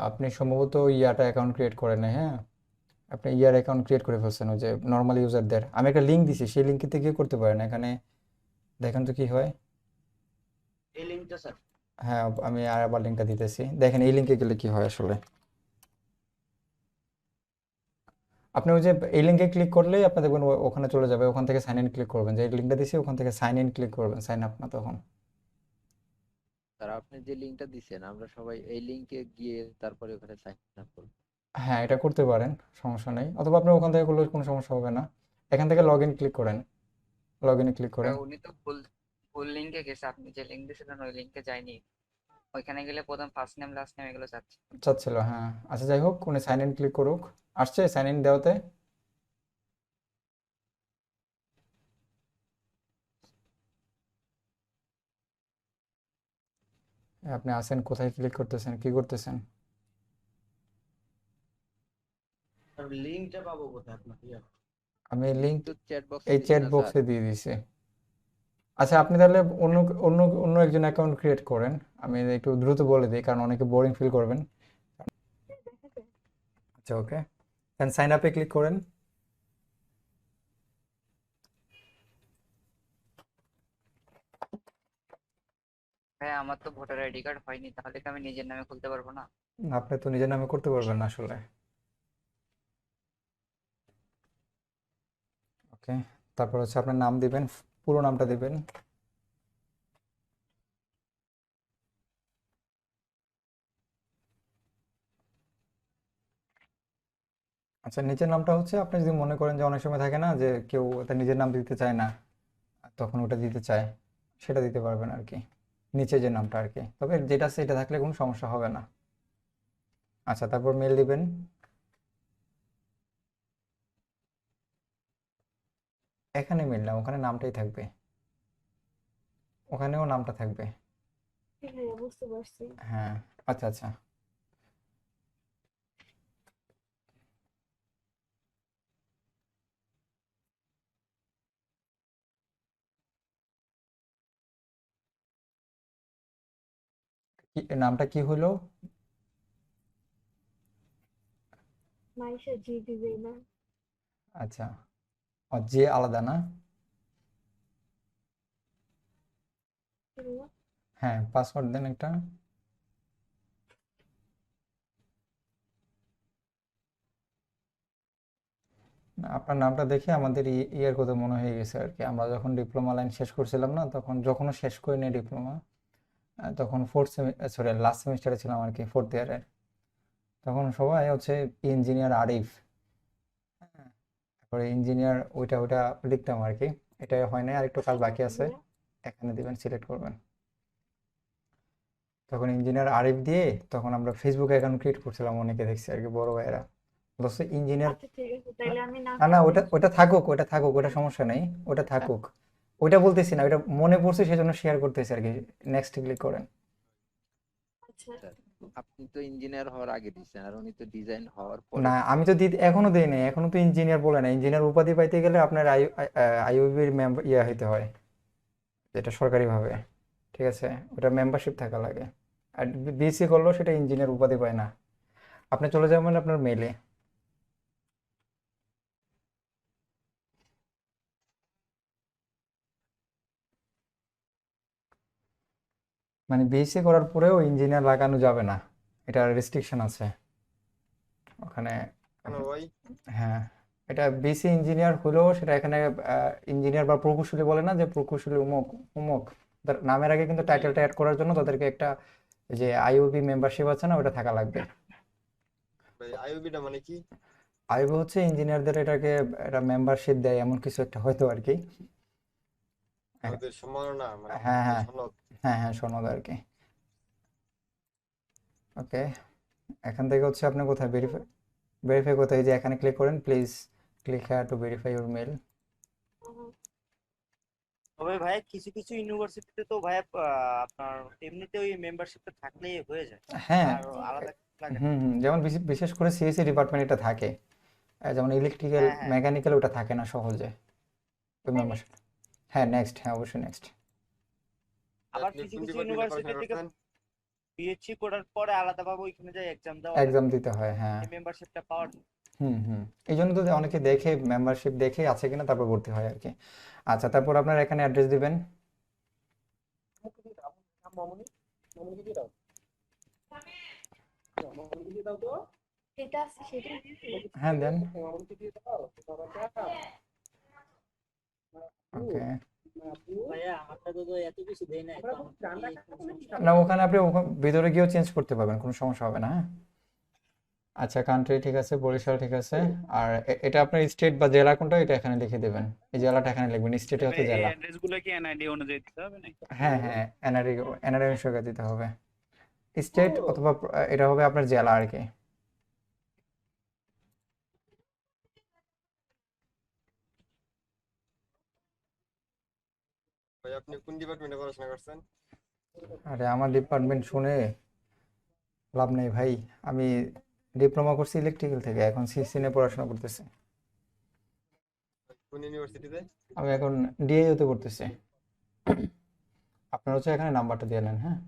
আপনি সম্ভবত ইয়াটা অ্যাকাউন্ট ক্রিয়েট করেন নাই, হ্যাঁ, আপনি ইয়ার অ্যাকাউন্ট ক্রিয়েট করে ফেলছেন, ওই যে নর্মাল ইউজারদের। আমি একটা লিঙ্ক দিছি, সেই লিঙ্কতে গিয়ে করতে পারেন। এখানে দেখেন তো কি হয়। এই লিঙ্কটা স্যার। হ্যাঁ, আমি আর আবার লিঙ্কটা দিতেছি, দেখেন এই লিঙ্কে গেলে কি হয় আসলে। আপনি ওই যে এই লিঙ্কে ক্লিক করলেই আপনি দেখবেন ওখানে চলে যাবে, ওখান থেকে সাইন ইন ক্লিক করবেন, যে লিঙ্কটা দিছি ওখান থেকে সাইন ইন ক্লিক করবেন, সাইন আপ না তখন। স্যার আপনি যে লিঙ্কটা দিচ্ছেন আমরা সবাই এই লিঙ্কে গিয়ে তারপরে ওখানে সাইন আপ করব। হ্যাঁ, এটা করতে পারেন, সমস্যা নেই। অথবা আপনি ওখান থেকে করলে কোনো সমস্যা হবে না। এখান থেকে লগ ইন ক্লিক করেন, লগ ইনে ক্লিক করেন। উনি তো ভুল লিঙ্কে গেছে, আপনি যে লিঙ্ক দিয়েছিলেন ওই লিঙ্কে যায়নি। ওইখানে গেলে প্রথম ফার্স্ট নেম লাস্ট নেম এগুলো চাচ্ছে। চাচ্ছিল, হ্যাঁ। আচ্ছা, যাই হোক, উনি সাইন ইন ক্লিক করুক। আসছে সাইন ইন দেওয়াতে? আপনি আসেন, কোথায় ক্লিক করতেছেন, কি করতেছেন? স্যার লিঙ্কটা পাবো কোথায় আপনার? আমি লিঙ্ক তো চ্যাট বক্সে এই দিছি চ্যাট না স্যার। বক্সে দিয়ে দিছি। আচ্ছা, আপনি তাহলে অন্য অন্য অন্য একজন অ্যাকাউন্ট ক্রিয়েট করেন। আমি একটু দ্রুত বলে দিই, কারণ অনেকে বোরিং ফিল করবেন। আচ্ছা, ওকে, দেন সাইন আপে ক্লিক করেন। হ্যাঁ, আমার তো ভোটার আইডি কার্ড হয়নি, তাহলে কি আমি নিজের নামে খুলতে পারবো না? আপনি তো নিজের নামে করতে পারবেন না আসলে। ওকে, তারপর হচ্ছে আপনার নাম দিবেন, পুরো নামটা দিবেন। আচ্ছা, নিচের নামটা হচ্ছে আপনি যদি মনে করেন যে অনেক সময় থাকে না যে কেউ তার নিজের নাম দিতে চায় না, তখন ওটা দিতে চায়, সেটা দিতে পারবেন আর কি, নিচে যে নামটা আর কি। তবে যেটা আছে এটা থাকলে কোনো সমস্যা হবে না। আচ্ছা, তারপর মেল দিবেন। এখানে মেল না, ওখানে নামটাই থাকবে, ওখানেও নামটা থাকবে। ঠিক ভাইয়া, বুঝতে পারছি। হ্যাঁ, আচ্ছা আচ্ছা। নামটা কি হলো? মাইশা জি দিবে না। আচ্ছা, যে আলাদা না? হ্যাঁ, পাসওয়ার্ড দেন একটা। আপনার নামটা দেখে আমাদের ইয়ার কথা মনে হয়ে গেছে আর কি। আমরা যখন ডিপ্লোমা লাইন শেষ করছিলাম না, তখন যখনও শেষ করিনি ডিপ্লোমা, তখন সরি লাস্ট সেমিস্টারে ছিলাম আর কি, 4th ইয়ারের। তখন সবাই হচ্ছে ইঞ্জিনিয়ার আরিফ, হ্যাঁ, তারপরে ইঞ্জিনিয়ার ওইটা ওইটা লিখতাম আর কি। এটা হয় নাই, আরেকটু কাজ বাকি আছে, এখানে দিবেন, সিলেক্ট করবেন। তখন ইঞ্জিনিয়ার আরিফ দিয়ে তখন আমরা ফেসবুক অ্যাকাউন্ট ক্রিয়েট করছিলাম, অনেকে দেখছি আর কি, বড় ভাইয়েরা। বলছে ইঞ্জিনিয়ার, আচ্ছা ঠিক আছে, তাইলে আমি না না না, ওটা ওটা থাকুক, ওটা থাকুক, ওটা সমস্যা নেই, ওটা থাকুক। ওইটা বলতেছি না, ওইটা মনে পড়ছে সেজন্য শেয়ার করতেছি আর কি। নেক্সট ক্লিক করেন। আচ্ছা আপনি তো ইঞ্জিনিয়ার হওয়ার আগে দিচ্ছেন আর উনি তো ডিজাইন হওয়ার পরে না, আমি তো এখনো দিই নাই, এখনো তো ইঞ্জিনিয়ার বলে না। ইঞ্জিনিয়ার উপাধি পাইতে গেলে আপনার আইইউবির মেম্বার ইয়া হইতে হয়, যেটা সরকারিভাবে, ঠিক আছে, ওটা মেম্বারশিপ থাকা লাগে। আর বিএসসি করলেও সেটা ইঞ্জিনিয়ার উপাধি পায় না। আপনি চলে যাবেন আপনার মেইলে। মানে বিএসসি করার পরেও ইঞ্জিনিয়ার লাগানো যাবে না, এটা রেস্ট্রিকশন আছে ওখানে। কেন ভাই? হ্যাঁ, এটা বিসি ইঞ্জিনিয়ার হলেও সেটা এখানে ইঞ্জিনিয়ার বা প্রকৌশলী বলে না, যে প্রকৌশলী অমুক অমুক তার নামের আগে কিন্তু টাইটেলটা অ্যাড করার জন্য তাদেরকে একটা যে আইওবি মেম্বারশিপ আছে না, ওটা থাকা লাগবে। ভাই আইওবিটা মানে কি? আইওবি হচ্ছে ইঞ্জিনিয়ারদের এটাকে একটা মেম্বারশিপ দেয় এমন কিছু একটা হয়তো আর কি। ওদের সম্মাননা মানে হ্যাঁ হ্যাঁ সনদ। হ্যাঁ হ্যাঁ সনদ আর কি। ওকে, এখান থেকে হচ্ছে আপনি কোথায় ভেরিফাই কোথায়, এই যে এখানে ক্লিক করেন, please click here to verify your mail. তবে ভাই কিছু কিছু ইউনিভার্সিটিতে তো ভাই আপনার এমনিতে ওই মেম্বারশিপটা থাকলেই হয়ে যায়, হ্যাঁ আর আলাদা লাগে না। যেমন বিশেষ করে সিএসসি ডিপার্টমেন্ট এটা থাকে, যেমন ইলেকট্রিক্যাল হ্যাঁ, হ্যাঁ। মেকানিক্যাল ওটা থাকে না সহজে ওই মেম্বারশিপ। হ্যাঁ নেক্সট, হ্যাঁ অবশ্যই নেক্সট। আবার আপনি কিছু কোন কিছু ডিপার্টমেন্টে ইউনিভার্সিটি পড়াশোনা থেকে করতেন? পিএইচডি করার পরে আলাদাভাবে ওইখানে যায় এক্সাম দেওয়া এক্সাম দিতে হয়, হ্যাঁ। এই মেম্বারশিপটা পাওয়ার জন্য। এই জন্য তো অনেকে দেখে মেম্বারশিপ দেখে আছে কিনা তারপর ভর্তি হয় আর কি। আচ্ছা, তারপর আপনার এখানে অ্যাড্রেস দিবেন। এটা আছে সেটা হ্যাঁ দেন। ওকে, ভাইয়া আমারটা তো এত কিছু দেই নাই, না ওখানে আপনি ভিতরে গিয়েও চেঞ্জ করতে পারবেন, কোনো সমস্যা হবে না, হ্যাঁ। আচ্ছা, কান্ট্রি ঠিক আছে, বরিশাল ঠিক আছে। আর এটা আপনার স্টেট বা জেলা কোনটা, এটা এখানে লিখে দেবেন। এই জেলাটা এখানে লিখবেন, স্টেটে হচ্ছে জেলা। অ্যাড্রেসগুলো কি এনআইডি অনুযায়ী দিতে হবে নাকি? হ্যাঁ হ্যাঁ, এনআরআই অনুসারে দিতে হবে। স্টেট অথবা এটা হবে আপনার জেলা আর কি। ভাই আপনি কোন ডিপার্টমেন্টে পড়াশোনা করছেন? আরে আমার ডিপার্টমেন্ট শুনে লাভ নেই ভাই, আমি ডিপ্লোমা করছি ইলেকট্রিক্যাল থেকে, এখন সিসি নিয়ে পড়াশোনা করতেছি। কোন ইউনিভার্সিটিতে? আমি এখন ডিআইইউতে পড়তেছি। আপনার হচ্ছে এখানে নাম্বারটা দিয়ে নেন, হ্যাঁ।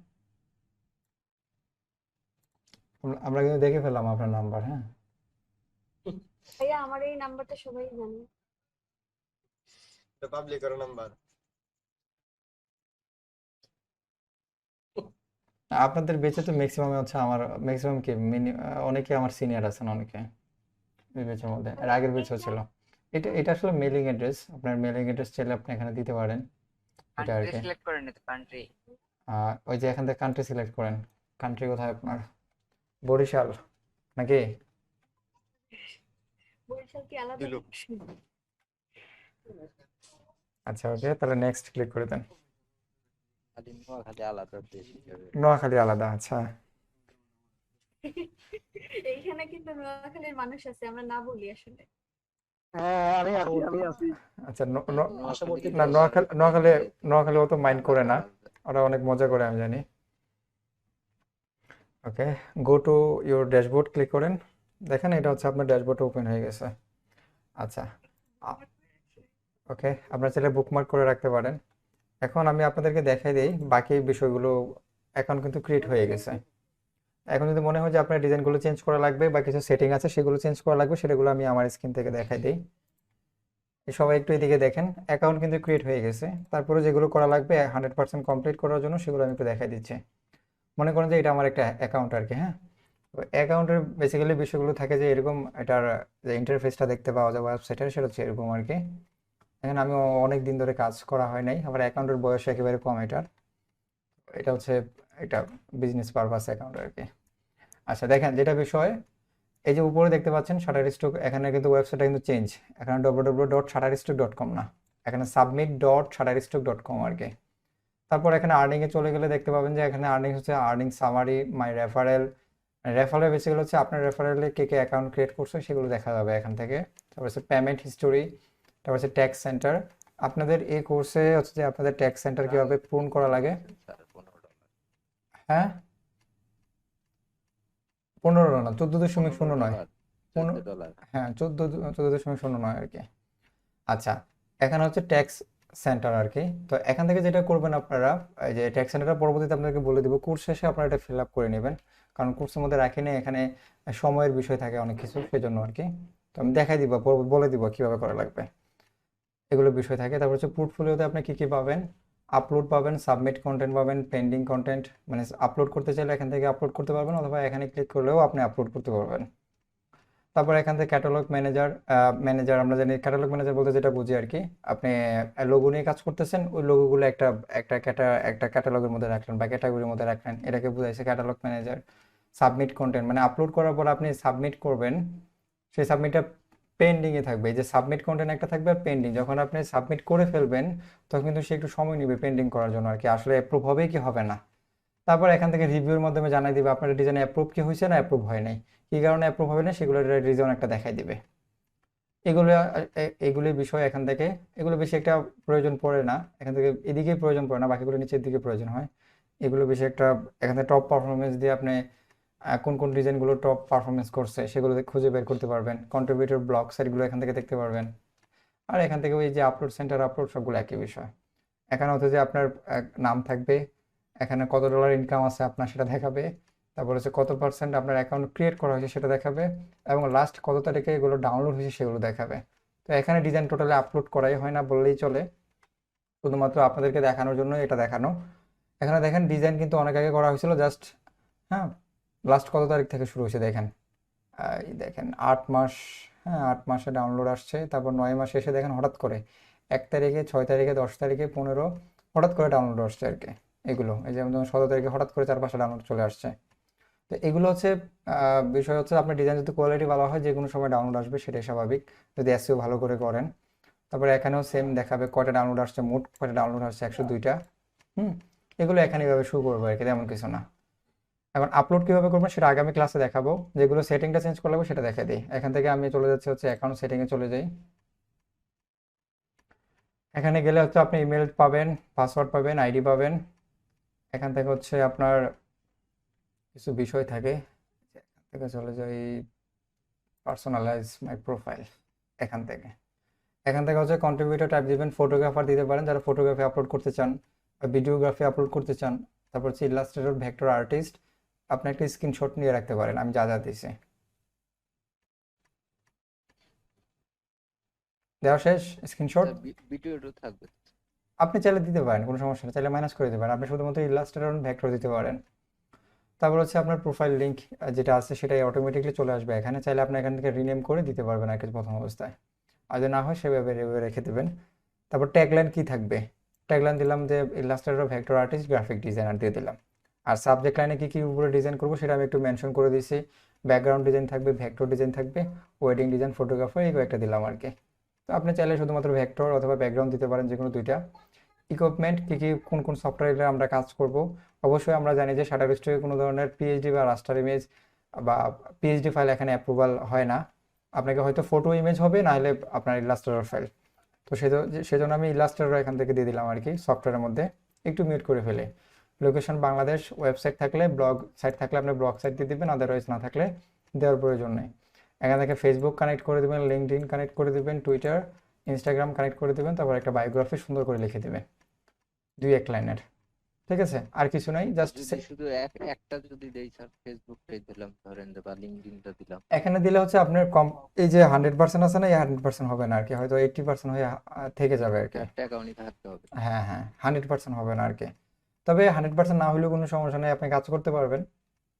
আমরা কিন্তু দেখে ফেললাম আপনার নাম্বার, হ্যাঁ। ভাইয়া আমার এই নাম্বারটা সবাই জানে। এটা পাবলিক করা নাম্বার। আপনাদের বেঁচে তো ম্যাক্সিমাম হচ্ছে আমার ম্যাক্সিমাম কি অনেকে আমার সিনিয়র আছেন অনেকে এই বেঁচের মধ্যে, আর আগের বেঁচেও ছিল। এটা আসলে মেলিং অ্যাড্রেস, আপনার মেলিং অ্যাড্রেস চাইলে আপনি এখানে দিতে পারেন, এটা আর কান্ট্রি কি। সিলেক্ট করে নিতে, কান্ট্রি। ওই যে এখান থেকে কান্ট্রি সিলেক্ট করেন। কান্ট্রি কোথায় আপনার? বরিশাল নাকি? বরিশাল কি আলাদা? দিলো। আচ্ছা ওকে, তাহলে নেক্সট ক্লিক করে দেন। খালি নোয়াখালী আলাদা দেশ হিসেবে। নোয়াখালী আলাদা, আচ্ছা। এইখানে কিন্তু নোয়াখালীর মানুষ আছে, আমরা না বলি আসলে। আচ্ছা নোয়াখালী না, নোয়াখালী অত মাইন্ড করে না, ওরা অনেক মজা করে আমি জানি। Okay, go to your dashboard click করেন। দেখেন এটা হচ্ছে আপনার ড্যাশবোর্ড ওপেন হয়ে গেছে। আচ্ছা ওকে, আপনার চাইলে বুকমার্ক করে রাখতে পারেন। এখন আমি আপনাদেরকে দেখাই দিই বাকি বিষয়গুলো। এখন কিন্তু ক্রিয়েট হয়ে গেছে। এখন যদি মনে হয় যে আপনার ডিজাইনগুলো চেঞ্জ করা লাগবে বা কিছু সেটিং আছে সেগুলো চেঞ্জ করা লাগবে, সেগুলো আমি আমার স্ক্রিন থেকে দেখাই দিই। সবাই একটু এদিকে দেখেন, অ্যাকাউন্ট কিন্তু ক্রিয়েট হয়ে গেছে। তারপরে যেগুলো করা লাগবে 100% কমপ্লিট করার জন্য সেগুলো আমি একটু দেখাই দিচ্ছি। মনে করেন যে এটা আমার একটা অ্যাকাউন্ট আর কি, হ্যাঁ। অ্যাকাউন্টের বেসিক্যালি বিষয়গুলো থাকে যে এরকম, এটার যে ইন্টারফেসটা দেখতে পাওয়া যায় ওয়েবসাইটের, সেটা হচ্ছে এরকম আর কি। এখানে আমি অনেক দিন ধরে কাজ করা হয় নাই, আবার অ্যাকাউন্টের বয়স একেবারে কম এটার। এটা হচ্ছে এটা বিজনেস পারপাস অ্যাকাউন্ট আর কি। আচ্ছা দেখেন যেটা বিষয়, এই যে উপরে দেখতে পাচ্ছেন শাটারস্টক, এখানে কিন্তু ওয়েবসাইটটা কিন্তু চেঞ্জ, এখানে www.shutterstock.com না, এখানে submit.shutterstock.com আর কি। তারপর এখানে আর্নিংয়ে চলে গেলে দেখতে পাবেন যে এখানে আর্নিং হচ্ছে আর্নিং সামারি, মাই রেফারেল। রেফারেল বেসিক্যালি হচ্ছে আপনার রেফারেলে কে কে অ্যাকাউন্ট ক্রিয়েট করছে সেগুলো দেখা যাবে এখান থেকে। তারপর হচ্ছে পেমেন্ট হিস্টোরি, তারপর হচ্ছে ট্যাক্স সেন্টার। আপনাদের এই কোর্সে হচ্ছে যে আপনাদের ট্যাক্স সেন্টার কীভাবে পূরণ করা লাগে। হ্যাঁ 15 না, 14.09। $14 হ্যাঁ 14.09 আর কি। আচ্ছা, এখানে হচ্ছে ট্যাক্স সেন্টার আর কি। তো এখান থেকে যেটা করবেন আপনারা, এই যে ট্যাক্স সেন্টারটা পরবর্তীতে আপনাদেরকে বলে দিব, কোর্স শেষে আপনারা এটা ফিল আপ করে নেবেন। কারণ কোর্সের মধ্যে রাখি না, এখানে সময়ের বিষয় থাকে অনেক কিছু, সেজন্য আর কি। তো আমি দেখাই দিব, বলে দিব কিভাবে করা লাগবে, এগুলো বিষয় থাকে। তারপর হচ্ছে পোর্টফোলিওতে আপনি কি কি পাবেন, আপলোড পাবেন, সাবমিট কন্টেন্ট পাবেন, পেন্ডিং কন্টেন্ট, মানে আপলোড করতে চাইলে এখান থেকে আপলোড করতে পারবেন, অথবা এখানে ক্লিক করলেও আপনি আপলোড করতে পারবেন। তারপর এখান থেকে ক্যাটালগ ম্যানেজার আমরা জানি, ক্যাটালগ ম্যানেজার বলতে যেটা বুঝি আর কি, আপনি লোগো নিয়ে কাজ করতেছেন, ওই লোগোগুলো একটা ক্যাটালগের মধ্যে রাখলেন বা ক্যাটাগরির মধ্যে রাখলেন, এটাকে বুঝাইছে ক্যাটালগ ম্যানেজার। সাবমিট কন্টেন্ট মানে আপলোড করার পর আপনি সাবমিট করবেন, সেই সাবমিটটা পেন্ডিংয়ে থাকবে। এই যে সাবমিট কন্টেন্ট একটা থাকবে আর পেন্ডিং, যখন আপনি সাবমিট করে ফেলবেন তখন কিন্তু সে একটু সময় নেবে পেন্ডিং করার জন্য আর কি, আসলে অ্যাপ্রুভ হবে কি হবে না। তারপর এখান থেকে রিভিউর মাধ্যমে জানাই দিবে আপনার ডিজাইন অ্যাপ্রুভ কি হয়েছে না অ্যাপ্রুভ হয় নাই, কী কারণে অ্যাপ্রুভ হবে না সেগুলোর রিজন একটা দেখাই দিবে। এগুলি বিষয় এখান থেকে, এগুলো বেশি একটা প্রয়োজন পড়ে না, এখান থেকে এদিকে প্রয়োজন পড়ে না, বাকিগুলো নিচের দিকে প্রয়োজন হয়। এগুলো বেশি একটা, এখান থেকে টপ পারফরমেন্স দিয়ে আপনি কোন কোন ডিজাইনগুলো টপ পারফরমেন্স করছে সেগুলো খুঁজে বের করতে পারবেন। কন্ট্রিবিউটর ব্লগ সাইটগুলো এখান থেকে দেখতে পারবেন। আর এখান থেকে ওই যে আপলোড সেন্টার আপলোড সবগুলো একই বিষয়। এখানে হচ্ছে যে আপনার নাম থাকবে, এখানে কত ডলার ইনকাম আছে আপনার সেটা দেখাবে, তারপর হচ্ছে কত পার্সেন্ট আপনার অ্যাকাউন্ট ক্রিয়েট করা হয়েছে সেটা দেখাবে, এবং লাস্ট কত তারিখে এগুলো ডাউনলোড হয়েছে সেগুলো দেখাবে। তো এখানে ডিজাইন টোটালি আপলোড করাই হয় না বললেই চলে, শুধুমাত্র আপনাদেরকে দেখানোর জন্য এটা দেখানো। এখানে দেখেন ডিজাইন কিন্তু অনেক আগে করা হয়েছিল, জাস্ট হ্যাঁ লাস্ট কত তারিখ থেকে শুরু হয়েছে দেখেন, এই দেখেন 8 মাস, হ্যাঁ 8 মাসে ডাউনলোড আসছে, তারপর 9 মাসে এসে দেখেন হঠাৎ করে 1 তারিখে, 6 তারিখে, 10 তারিখে, 15 হঠাৎ করে ডাউনলোড আসছে আর কি। এগুলো এই যে 17 তারিখে হঠাৎ করে 4-5টা ডাউনলোড চলে আসছে। তো এগুলো হচ্ছে বিষয় হচ্ছে আপনার ডিজাইন যদি কোয়ালিটি ভালো হয় যে কোনো সময় ডাউনলোড আসবে, সেটাই স্বাভাবিক যদি এসইও ভালো করে করেন। তারপরে এখানেও সেম দেখাবে কয়টা ডাউনলোড আসছে, মোট কয়টা ডাউনলোড আসছে, 102টা। এগুলো এখানে এভাবে শুরু করবো আর কি, তেমন কিছু না। এখন আপলোড কিভাবে করবেন সেটা আগামী ক্লাসে দেখাবো, যেগুলো সেটিংটা চেঞ্জ করে লাগবে সেটা দেখা দিই। এখান থেকে আমি চলে যাচ্ছি হচ্ছে অ্যাকাউন্ট সেটিংয়ে চলে যাই। এখানে গেলে হচ্ছে আপনি ইমেল পাবেন, পাসওয়ার্ড পাবেন, আইডি পাবেন। এখান থেকে হচ্ছে আপনার কিছু বিষয় থাকে, এখান থেকে চলে যাই পার্সোনালাইজ মাই প্রোফাইল। এখান থেকে হচ্ছে কন্ট্রিবিউটর টাইপ দিবেন, ফটোগ্রাফার দিতে পারেন যারা ফটোগ্রাফি আপলোড করতে চান বা ভিডিওগ্রাফি আপলোড করতে চান। তারপর হচ্ছে ইলাস্ট্রেটর, ভেক্টর আর্টিস্ট, আপনি একটা স্ক্রিনশট নিয়ে রাখতে পারেন আমি যা যা দিয়েছি। দেওয়া শেষ স্ক্রিনশট, ভিডিওটা থাকবে। আপনি চাইলে দিতে পারেন, কোনো সমস্যা নেই, চাইলে মাইনাস করে দিতে পারেন, আপনি শুধুমাত্র ইলাস্ট্রেটর ভেক্টর দিতে পারেন। তারপর হচ্ছে আপনার প্রোফাইল লিঙ্ক যেটা আছে সেটাই অটোমেটিকলি চলে আসবে এখানে, চাইলে আপনি এখান থেকে রিনেম করে দিতে পারবেন আর কি প্রথম অবস্থায়, আর যদি না হয় সেভাবে রেখে দেবেন। তারপর ট্যাগলাইন কি থাকবে, ট্যাগলাইন দিলাম যে Illustrator, vector artist, graphic designer দিয়ে দিলাম। আর সাবজেক্ট লাইনে কী কী উপরে ডিজাইন করবো সেটা আমি একটু মেনশন করে দিয়েছি। ব্যাকগ্রাউন্ড ডিজাইন থাকবে, ভেক্টর ডিজাইন থাকবে, ওয়েডিং ডিজাইন, ফটোগ্রাফার, এই কয়েকটা দিলাম আর কি। তো আপনি চাইলে শুধুমাত্র ভেক্টর অথবা ব্যাকগ্রাউন্ড দিতে পারেন, যে কোনো দুইটা। ইকুইপমেন্ট কী কী কোন সফটওয়্যারে আমরা কাজ করব, অবশ্যই আমরা জানি যে শাটারস্টকে কোনো ধরনের পিএইচডি বা রাস্টার ইমেজ বা পিএইচডি ফাইল এখানে অ্যাপ্রুভাল হয় না, আপনাকে হয়তো ফটো ইমেজ হবে, না হলে আপনার ইলাস্ট্রেটর ফাইল। তো সেজন্য আমি ইলাস্ট্রেটর এখান থেকে দিয়ে দিলাম আর কি, সফটওয়্যারের মধ্যে একটু মিউট করে ফেলে। লোকেশন বাংলাদেশ, ওয়েবসাইট থাকলে, ব্লগ সাইট থাকলে আপনি ব্লগ সাইট দিয়ে দেবেন, আদারওয়াইজ না থাকলে দেওয়ার প্রয়োজন নেই। এখান থেকে ফেসবুক কানেক্ট করে দেবেন, লিঙ্কডইন কানেক্ট করে দেবেন, টুইটার, ইনস্টাগ্রাম কানেক্ট করে দেবেন, তারপর একটা বায়োগ্রাফি সুন্দর করে লিখে দেবেন 2-1 লাইনের, ঠিক আছে? আর কিছু নাই, জাস্ট শুধু একটা যদি দেই স্যার, ফেসবুকটাই দিলাম ধরেন বা লিঙ্কডইনটা দিলাম, এখানে দিলে হচ্ছে আপনার এই যে 100% আছে না, এই 100% হবে না আর কি, হয়তো 80% হয়ে থেকে যাবে আর কি। একটা অ্যাকাউন্টই থাকতে হবে। হ্যাঁ 100% হবে না আর কি, তবে 100% না হলেও কোনো সমস্যা নেই, আপনি কাজ করতে পারবেন,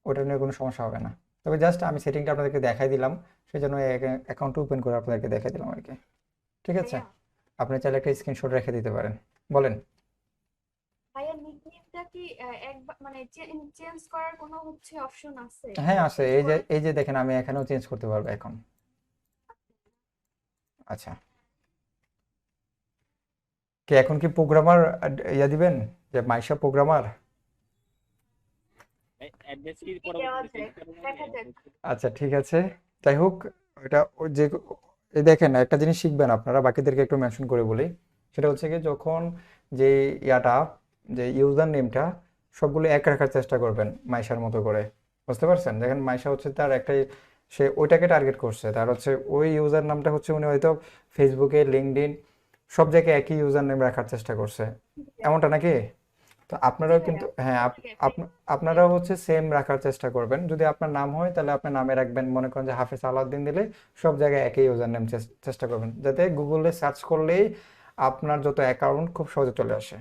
ওটা নিয়ে কোনো সমস্যা হবে না। তবে জাস্ট আমি সেটিংটা আপনাদেরকে দেখাই দিলাম, সেই জন্য অ্যাকাউন্ট ওপেন করে আপনাদেরকে দেখাই দিলাম আর কি, ঠিক আছে? আপনি চাইলে একটা স্ক্রিনশট রেখে দিতে পারেন। বলেন ভাইয়া, নিকনেমটা কি একবার মানে চেঞ্জ করার কোনো হচ্ছে অপশন আছে? হ্যাঁ আছে, এই যে দেখেন আমি এখানেও চেঞ্জ করতে পারবো এখন। আচ্ছা, কি এখন কি প্রোগ্রামার ইয়া দিবেন, যে মাইশা প্রোগ্রামার? আচ্ছা ঠিক আছে, যাই হোক, এটা যে এই দেখেন একটা জিনিস শিখবেন আপনারা, বাকিদেরকে একটু মেনশন করে বলি, সেটা হচ্ছে কি যখন যে যে ইউজার নেমটা সবগুলো এক রাখার চেষ্টা করবেন মাইশার মতো করে, বুঝতে পারছেন? দেখেন মাইশা হচ্ছে তার একটাই, সে ওইটাকে টার্গেট করছে, তার হচ্ছে ওই ইউজার নামটা হচ্ছে উনি হয়তো ফেসবুকে, লিঙ্কডইন সব জায়গায় একই ইউজার নেম রাখার চেষ্টা করছে, এমনটা নাকি? তো আপনারাও জি কিন্তু ভাইয়া, হ্যাঁ ঠিক আছে। আপনারাও হচ্ছে সেম রাখার চেষ্টা করবেন। যদি আপনার নাম হয় তাহলে আপনার নামে রাখবেন, মনে করেন যে হাফেজ আলাউদ্দিন দিলে সব জায়গায় একই ইউজার নেম চেষ্টা করবেন, যাতে গুগলে সার্চ করলেই আপনার যত অ্যাকাউন্ট খুব সহজে চলে আসে।